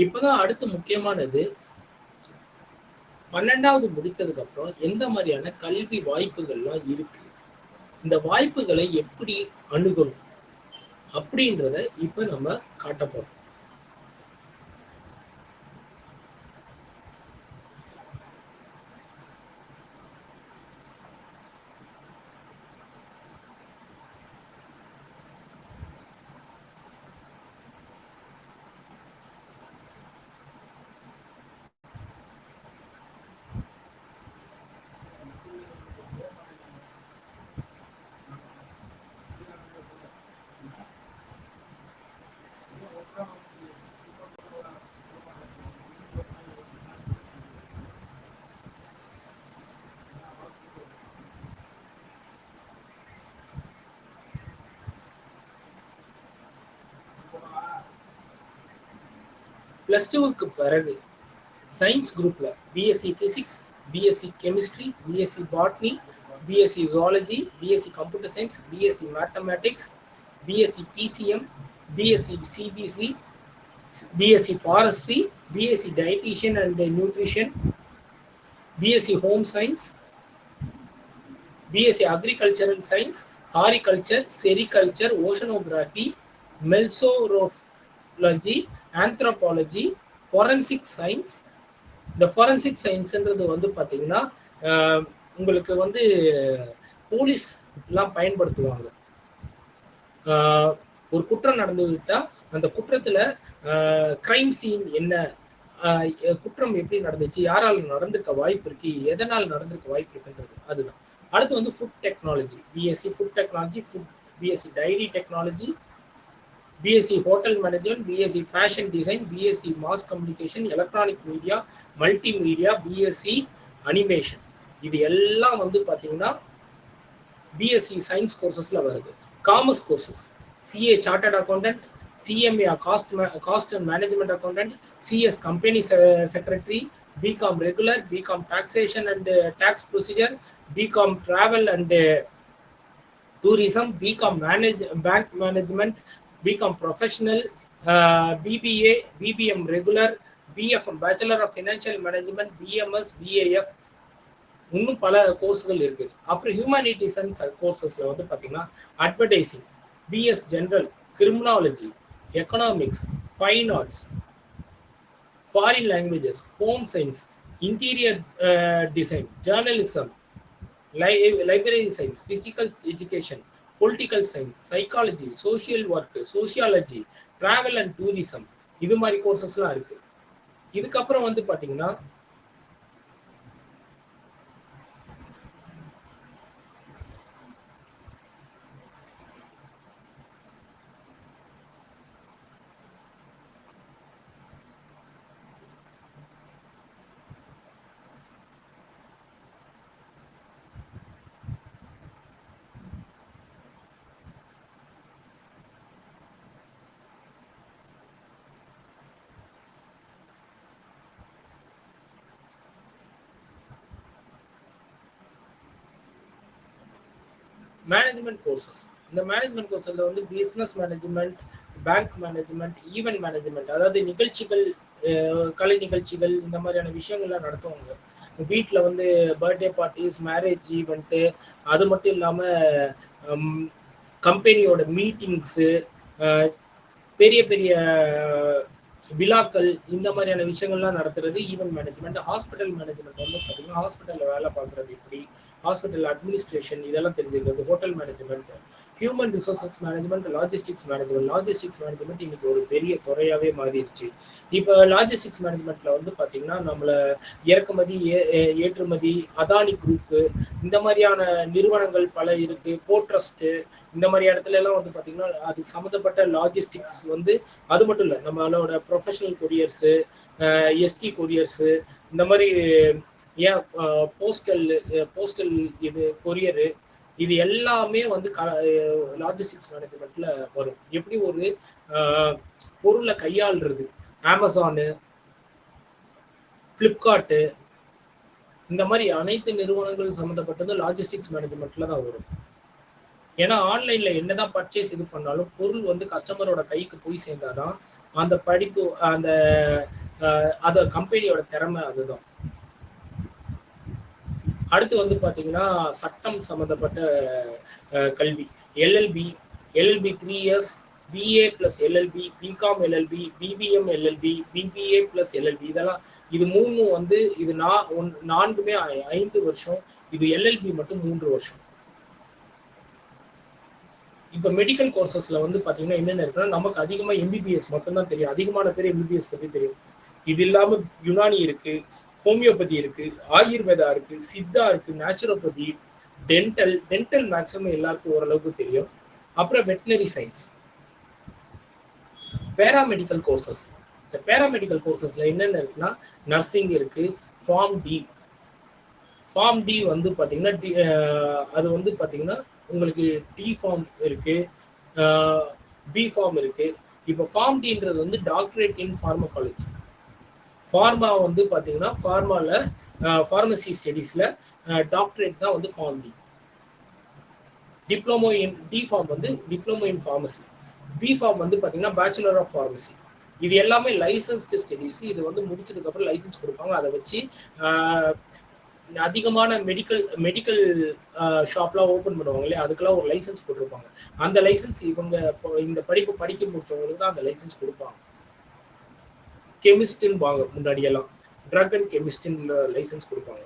இப்பதான் அடுத்து முக்கியமானது, 12வது முடித்ததுக்கு அப்புறம் எந்த மாதிரியான கல்வி வாய்ப்புகள்லாம் இருக்கு, இந்த வாய்ப்புகளை எப்படி அணுகணும் அப்படின்றத இப்ப நம்ம காட்ட போறோம். +2க்கு பிறகு சயின்ஸ் குரூப்ல BSc physics, BSc chemistry, BSc botany, BSc zoology, BSc computer science, BSc mathematics, BSc PCM, BSc CBC, BSc forestry, BSc dietician and nutrition, BSc home science, BSc agricultural science, horticulture, sericulture, oceanography, meteorology, anthropology, forensic science. இந்த ஃபாரன்சிக் சயின்ஸ்ன்றது வந்து பார்த்தீங்கன்னா உங்களுக்கு வந்து போலீஸ்லாம் பயன்படுத்துவாங்க. ஒரு குற்றம் நடந்துவிட்டா அந்த குற்றத்தில் கிரைம் சீன் என்ன, குற்றம் எப்படி நடந்துச்சு, யாரால் நடந்திருக்க வாய்ப்பு இருக்கு, எதனால் நடந்திருக்க வாய்ப்பு இருக்குன்றது அதுதான். அடுத்து வந்து food technology, BSc food technology, BSc dairy technology, BSc hotel management, BSc fashion design, BSc mass communication, electronic media, multimedia, BSc animation. இது எல்லாம் வந்து பார்த்தீங்கன்னா பிஎஸ்சி சயின்ஸ் கோர்சஸ்ல வருது. Commerce courses, CA chartered accountant, CMA cost and management accountant, CS company secretary, BCom regular, BCom taxation and tax procedure, BCom travel and tourism, BCom bank management, BCom professional, BBA, BPM regular, BFM bachelor of financial management, BMS, PAF, இன்னும் பல கோர்ஸ்கள் இருக்குது. அப்புறம் ஹியூமனிட்டிஸ் அண்ட் கோர்சஸ்ல வந்து பார்த்தீங்கன்னா advertising, BS general, criminology, economics, fine arts, foreign languages, home science, interior design, journalism, library science, physical education, political science, psychology, social work, sociology, travel and tourism, இது மாதிரி கோர்சஸ்லாம் இருக்கு. இதுக்கப்புறம் வந்து பார்த்தீங்கன்னா மேனேஜ்மெண்ட் கோர்சஸ். இந்த மேனேஜ்மெண்ட் கோர்ஸ்ல வந்து business management, bank management, event management, அதாவது நிகழ்ச்சிகள், கலை நிகழ்ச்சிகள் இந்த மாதிரியான விஷயங்கள்லாம் நடத்துவாங்க. வீட்ல வந்து பர்த்டே பார்ட்டிஸ், மேரேஜ் ஈவெண்ட்டு, அது மட்டும் இல்லாம கம்பெனியோட மீட்டிங்ஸு, பெரிய பெரிய விழாக்கள், இந்த மாதிரியான விஷயங்கள்லாம் நடத்துறது ஈவென்ட் மேனேஜ்மெண்ட். ஹாஸ்பிட்டல் மேனேஜ்மெண்ட் வந்து பார்த்தீங்கன்னா, ஹாஸ்பிட்டலில் வேலை பார்க்குறது எப்படி, ஹாஸ்பிட்டல் அட்மினிஸ்ட்ரேஷன் இதெல்லாம் தெரிஞ்சுக்கிறது. Hotel management, human resources management, logistics management. Logistics management இன்னைக்கு ஒரு பெரிய துறையாகவே மாறிடுச்சு. இப்போ லாஜிஸ்டிக்ஸ் மேனேஜ்மெண்ட்ல வந்து பார்த்தீங்கன்னா, நம்மளை இறக்குமதி, ஏற்றுமதி, அதானி குரூப்பு, இந்த மாதிரியான நிறுவனங்கள் பல இருக்கு. போர்ட் ட்ரஸ்ட்டு, இந்த மாதிரி இடத்துல எல்லாம் வந்து பார்த்தீங்கன்னா, அதுக்கு சம்மந்தப்பட்ட லாஜிஸ்டிக்ஸ் வந்து அது மட்டும் இல்லை, நம்மளோட ப்ரொஃபஷனல் கொரியர்ஸு, எஸ்டி கொரியர்ஸு, இந்த மாதிரி ஏன் போஸ்டல் போஸ்டல் இது கொரியரு, இது எல்லாமே வந்து லாஜிஸ்டிக்ஸ் மேனேஜ்மெண்ட்ல வரும். எப்படி ஒரு பொருளை கையாளுறது, அமேசானு, ஃப்ளிப்கார்ட்டு, இந்த மாதிரி அனைத்து நிறுவனங்கள் சம்மந்தப்பட்டது லாஜிஸ்டிக்ஸ் மேனேஜ்மெண்ட்ல தான் வரும். ஏன்னா ஆன்லைன்ல என்னதான் பர்ச்சேஸ் இது பண்ணாலும் பொருள் வந்து கஸ்டமரோட கைக்கு போய் சேர்ந்தாதான் அந்த படிப்பு, அந்த அத கம்பெனியோட திறமை அதுதான். அடுத்து வந்து பார்த்தீங்கன்னா, சட்டம் சம்மந்தப்பட்ட கல்வி. LLB, LLB 3 years, BA plus LLB, BCom LLB, BPM LLB, BBA plus LLB, இதெல்லாம் இது 3 வந்து இது 4மே 5 வருஷம். இது எல்எல்பி மட்டும் 3 வருஷம். இப்போ மெடிக்கல் கோர்சஸ்ல வந்து பார்த்தீங்கன்னா என்னென்ன இருக்குன்னா, நமக்கு அதிகமாக எம்பிபிஎஸ் மட்டும்தான் தெரியும். அதிகமான பேர் எம்பிபிஎஸ் பற்றி தெரியும். இது இல்லாமல் யுனானி இருக்கு, ஹோமியோபதி இருக்கு, ஆயுர்வேதா இருக்கு, சித்தா இருக்கு, நேச்சுரோபதி, டென்டல். டென்டல் மேக்ஸிமம் எல்லாருக்கும் ஓரளவுக்கு தெரியும். அப்புறம் வெட்டினரி சயின்ஸ். Paramedical courses. இந்த பேராமெடிக்கல் கோர்சஸ்ல என்னென்ன இருக்குன்னா, நர்சிங் இருக்கு, ஃபார்ம் டி. ஃபார்ம் டி வந்து பார்த்தீங்கன்னா, அது வந்து பார்த்தீங்கன்னா உங்களுக்கு டி ஃபார்ம் இருக்கு, பி ஃபார்ம் இருக்கு. இப்போ ஃபார்ம் டின்றது வந்து டாக்டரேட் இன் ஃபார்மகாலஜி. ஃபார்மா வந்து பார்த்தீங்கன்னா, ஃபார்மசி ஸ்டடீஸில் டாக்டரேட் தான் வந்து pharm D. Diploma in D pharm வந்து diploma in pharmacy. B pharm வந்து பார்த்தீங்கன்னா பேச்சுலர் ஆஃப் ஃபார்மசி. இது எல்லாமே லைசன்ஸ்டு ஸ்டடீஸ். இது வந்து முடிச்சதுக்கப்புறம் லைசன்ஸ் கொடுப்பாங்க. அதை வச்சு அதிகமான மெடிக்கல் ஷாப்லாம் ஓப்பன் பண்ணுவாங்க இல்லையா, அதுக்கெல்லாம் ஒரு லைசன்ஸ் போட்டிருப்பாங்க. அந்த லைசன்ஸ் இவங்க இந்த படிப்பு படிக்க முடிச்சவங்களுக்கு தான் அந்த லைசன்ஸ் கொடுப்பாங்க. கெமிஸ்ட்னு வாங்க, முன்னாடியெல்லாம் ட்ரக் அண்ட் கெமிஸ்ட்னு லைசன்ஸ் கொடுப்பாங்க.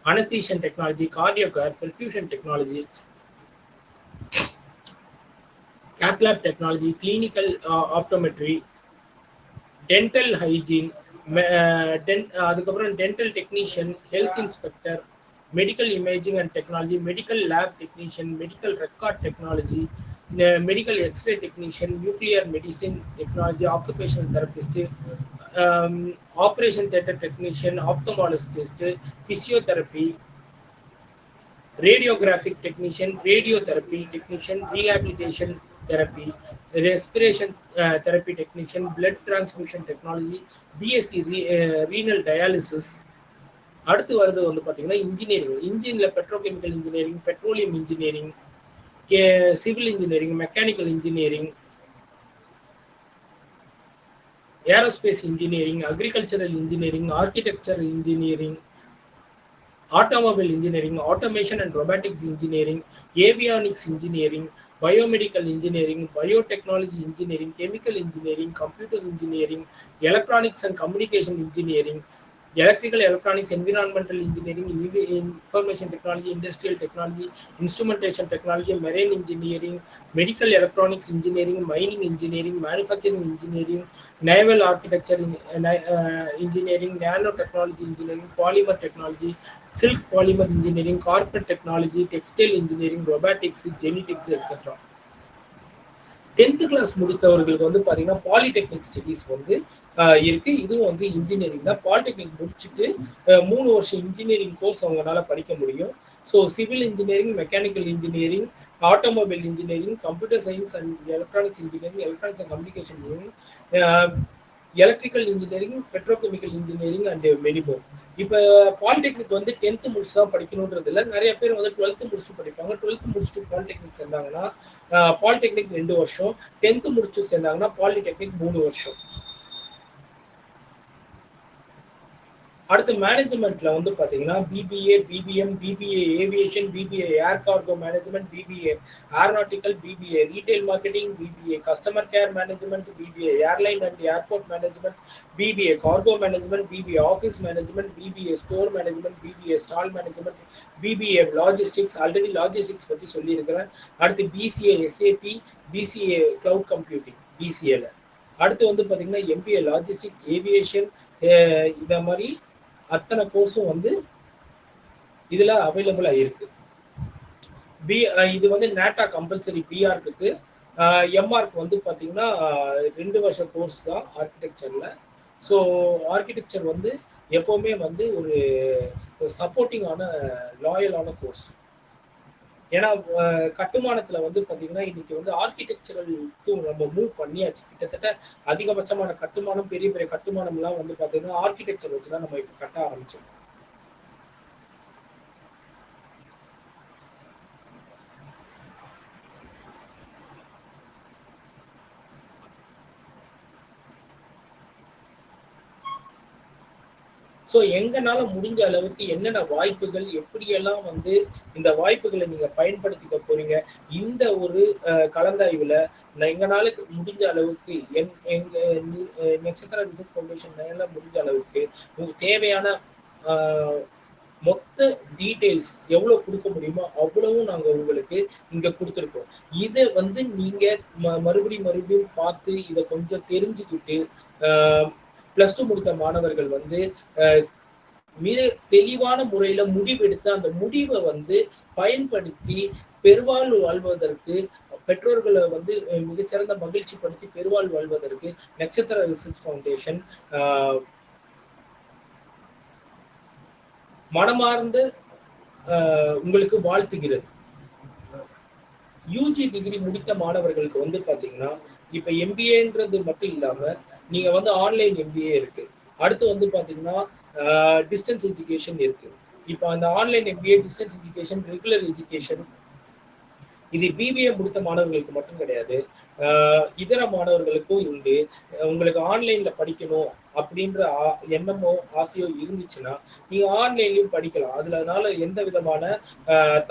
Anaesthesia technology, cardio care, perfusion technology, cath lab technology, clinical optometry, dental hygiene, அதுக்கப்புறம் dental technician, health inspector, medical imaging and technology, medical lab technician, medical record technology, medical X ray technician, nuclear medicine technology, occupational therapist, operation theatre technician, ophthalmologist, physiotherapy, radiographic technician, radiotherapy technician, rehabilitation therapy, respiration therapy technician, blood transmission technology, BSc renal dialysis. அடுத்து வருது வந்து பார்த்தீங்கன்னா இன்ஜினியரிங். இன்ஜினில் petrochemical engineering, petroleum engineering, civil engineering, mechanical engineering, aerospace engineering, agricultural engineering, architecture engineering, automobile engineering, automation and robotics engineering, avionics engineering, biomedical engineering, biotechnology engineering, chemical engineering, computer engineering, electronics and communication engineering, electrical electronics, environmental engineering, information technology, industrial technology, instrumentation technology, marine engineering, medical electronics engineering, mining engineering, manufacturing engineering, naval architecture engineering, nanotechnology engineering, polymer technology, silk polymer engineering, corporate technology, textile engineering, robotics, genetics, etc. 10th class முடித்தவர்களுக்கு வந்து பார்த்தீங்கன்னா பாலிடெக்னிக் ஸ்டடீஸ் வந்து இருக்கு. இதுவும் வந்து இன்ஜினியரிங் தான். பாலிடெக்னிக் முடிச்சுட்டு 3 வருஷம் இன்ஜினியரிங் கோர்ஸ் அவங்களால படிக்க முடியும். So civil engineering, mechanical engineering, automobile engineering, computer science and electronics engineering, electronics and communication engineering, electrical engineering, petrochemical engineering and many more. இப்போ பாலிடெக்னிக் வந்து 10th முடிச்சு தான் படிக்கணுன்றது இல்லை. நிறைய பேர் வந்து 12th முடிச்சுட்டு படிப்பாங்க. 12th முடிச்சுட்டு பாலிடெக்னிக் சேர்ந்தாங்கன்னா பாலிடெக்னிக் 2 வருஷம், 10th முடிச்சு சேர்ந்தாங்கன்னா பாலிடெக்னிக் 3 வருஷம். அடுத்து மேனேஜ்மெண்ட்ல வந்து பாத்தீங்கன்னா BBA, BBM, BBA aviation, BBA air cargo management, BBA aeronautical, BBA retail marketing, BBA customer care management, BBA airline and airport management, BBA cargo management, BBA office management, BBA store management, BBA stall management, BBA logistics. Already logistics பத்தி சொல்லியிருக்கிறேன். அடுத்து BCA SAP, BCA cloud computing பிசிஏல. அடுத்து வந்து பாத்தீங்கன்னா எம்பிஏ லாஜிஸ்டிக்ஸ், ஏவியேஷன், இத மாதிரி அத்தனை கோர்ஸும் வந்து இதுல அவைலபிளா இருக்கு. இது வந்து நேட்டா கம்பல்சரி பிஆர்க்கு. எம்ஆர்க்கு வந்து பாத்தீங்கன்னா 2 வருஷ கோர்ஸ் தான் ஆர்கிடெக்சர்ல. ஸோ ஆர்கிடெக்சர் வந்து எப்பவுமே வந்து ஒரு சப்போர்ட்டிங்கான லாயலான கோர்ஸ். ஏன்னா கட்டுமானத்துல வந்து பாத்தீங்கன்னா இன்னைக்கு வந்து ஆர்கிடெக்சரலுக்கு நம்ம மூவ் பண்ணியாச்சு. கிட்டத்தட்ட அதிகபட்சமான கட்டுமானம், பெரிய பெரிய கட்டுமானம் எல்லாம் வந்து பாத்தீங்கன்னா ஆர்கிடெக்சர் வச்சுதான் நம்ம இப்ப கட்ட ஆரம்பிச்சோம். ஸோ எங்கனால முடிஞ்ச அளவுக்கு என்னென்ன வாய்ப்புகள், எப்படியெல்லாம் வந்து இந்த வாய்ப்புகளை நீங்க பயன்படுத்திக்க போறீங்க, இந்த ஒரு கலந்தாய்வுல எங்கனால முடிஞ்ச அளவுக்கு எங்க நட்சத்திர ரிசர்ச் ஃபவுண்டேஷன் எல்லாம் முடிஞ்ச அளவுக்கு உங்களுக்கு தேவையான மொத்த டீட்டெயில்ஸ் எவ்வளவு கொடுக்க முடியுமோ அவ்வளவும் நாங்க உங்களுக்கு இங்க கொடுத்துருக்கோம். இதை வந்து நீங்க மறுபடியும் பார்த்து இதை கொஞ்சம் தெரிஞ்சுக்கிட்டு +2 முடித்த மாணவர்கள் வந்து மிக தெளிவான முறையில முடிவெடுத்து அந்த முடிவை வந்து பயன்படுத்தி பெருவாழ்வு வாழ்வதற்கு, பெற்றோர்களை வந்து மிகச்சிறந்த மகிழ்ச்சி படுத்தி பெருவாழ்வு வாழ்வதற்கு நட்சத்திர ரிசர்ச் ஃபவுண்டேஷன் மனமார்ந்த உங்களுக்கு வாழ்த்துகிறது. யூஜி டிகிரி முடித்த மாணவர்களுக்கு வந்து பாத்தீங்கன்னா இப்ப எம்பிஏன்றது மட்டும் இல்லாம நீங்க வந்து ஆன்லைன் எம்பிஏ இருக்கு. அடுத்து வந்து பாத்தீங்கன்னா டிஸ்டன்ஸ் எஜுகேஷன் இருக்கு. இப்ப அந்த online MBA, distance education, regular education இது பிபிஏ முடித்த மாணவர்களுக்கு மட்டும் கிடையாது, இதர மாணவர்களுக்கும் உண்டு. உங்களுக்கு ஆன்லைன்ல படிக்கணும் அப்படின்ற எண்ணமோ ஆசையோ இருந்துச்சுன்னா நீங்க ஆன்லைன்லயும் படிக்கலாம். அதனால எந்த விதமான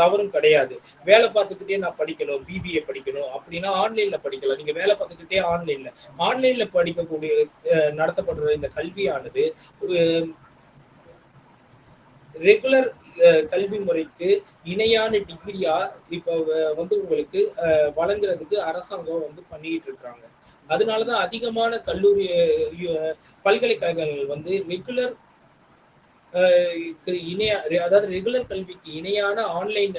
தவறும் கிடையாது. வேலை பார்த்துக்கிட்டே நான் படிக்கணும், பிபிஏ படிக்கணும் அப்படின்னா ஆன்லைன்ல படிக்கலாம். நீங்க வேலை பார்த்துக்கிட்டே ஆன்லைன்ல படிக்கக்கூடிய நடத்தப்படுற இந்த கல்வியானது ரெகுலர் கல்வி முறைக்கு இணையான டிகிரியா இப்ப வந்து உங்களுக்கு வழங்குறதுக்கு அரசாங்கம் வந்து பண்ணிட்டு இருக்காங்க. அதனாலதான் அதிகமான கல்லூரி பல்கலைக்கழகங்கள் வந்து ரெகுலர் இணைய, அதாவது ரெகுலர் கல்விக்கு இணையான ஆன்லைன்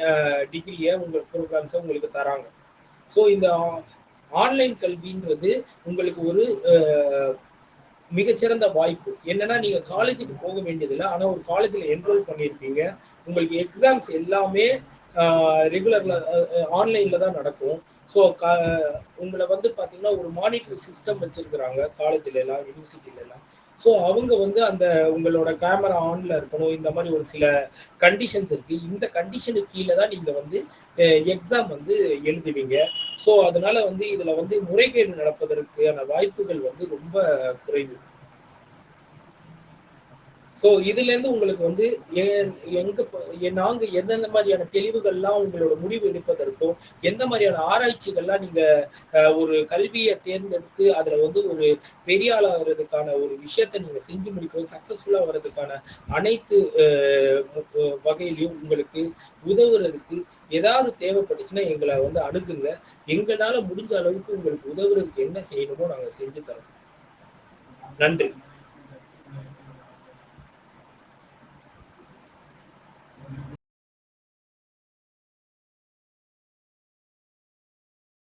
டிகிரியை ப்ரோக்ராம்ஸை உங்களுக்கு தராங்க. ஸோ இந்த ஆன்லைன் கல்வின்றது உங்களுக்கு ஒரு மிகச்சிறந்த வாய்ப்பு. என்னன்னா நீங்க காலேஜுக்கு போக வேண்டியதில்லை, ஆனா ஒரு காலேஜ்ல என்ரோல் பண்ணியிருப்பீங்க. உங்களுக்கு எக்ஸாம்ஸ் எல்லாமே ரெகுலர்ல ஆன்லைன்ல தான் நடக்கும். ஸோ உங்களை வந்து பாத்தீங்கன்னா ஒரு மானிட்டர் சிஸ்டம் வச்சிருக்கிறாங்க காலேஜ்ல எல்லாம், யூனிவர்சிட்டில எல்லாம். ஸோ அவங்க வந்து அந்த உங்களோட கேமரா ஆன்ல இருக்கணும், இந்த மாதிரி ஒரு சில கண்டிஷன்ஸ் இருக்கு. இந்த கண்டிஷனுக்கு கீழே தான் நீங்க வந்து எக்ஸாம் வந்து எழுதுவீங்க. ஸோ அதனால வந்து இதுல வந்து முறைகேடு நடப்பதற்கான வாய்ப்புகள் வந்து ரொம்ப குறைவு. ஸோ இதுல இருந்து உங்களுக்கு வந்து நாங்க எந்தெந்த மாதிரியான தெளிவுகள்லாம் உங்களோட முடிவு எடுப்பதற்கும், எந்த மாதிரியான ஆராய்ச்சிகள்லாம் நீங்க ஒரு கல்வியை தேர்ந்தெடுத்து அதுல வந்து ஒரு பெரிய ஆளா வர்றதுக்கான ஒரு விஷயத்த நீங்க செஞ்சு முடிப்போம், சக்சஸ்ஃபுல்லா வர்றதுக்கான அனைத்து வகையிலையும் உங்களுக்கு உதவுறதுக்கு ஏதாவது தேவைப்பட்டுச்சுன்னா எங்களை வந்து அணுகுங்க. எங்களால முடிஞ்ச அளவுக்கு உங்களுக்கு உதவுறதுக்கு என்ன செய்யணுமோ நாங்க செஞ்சு தரோம். நன்றி.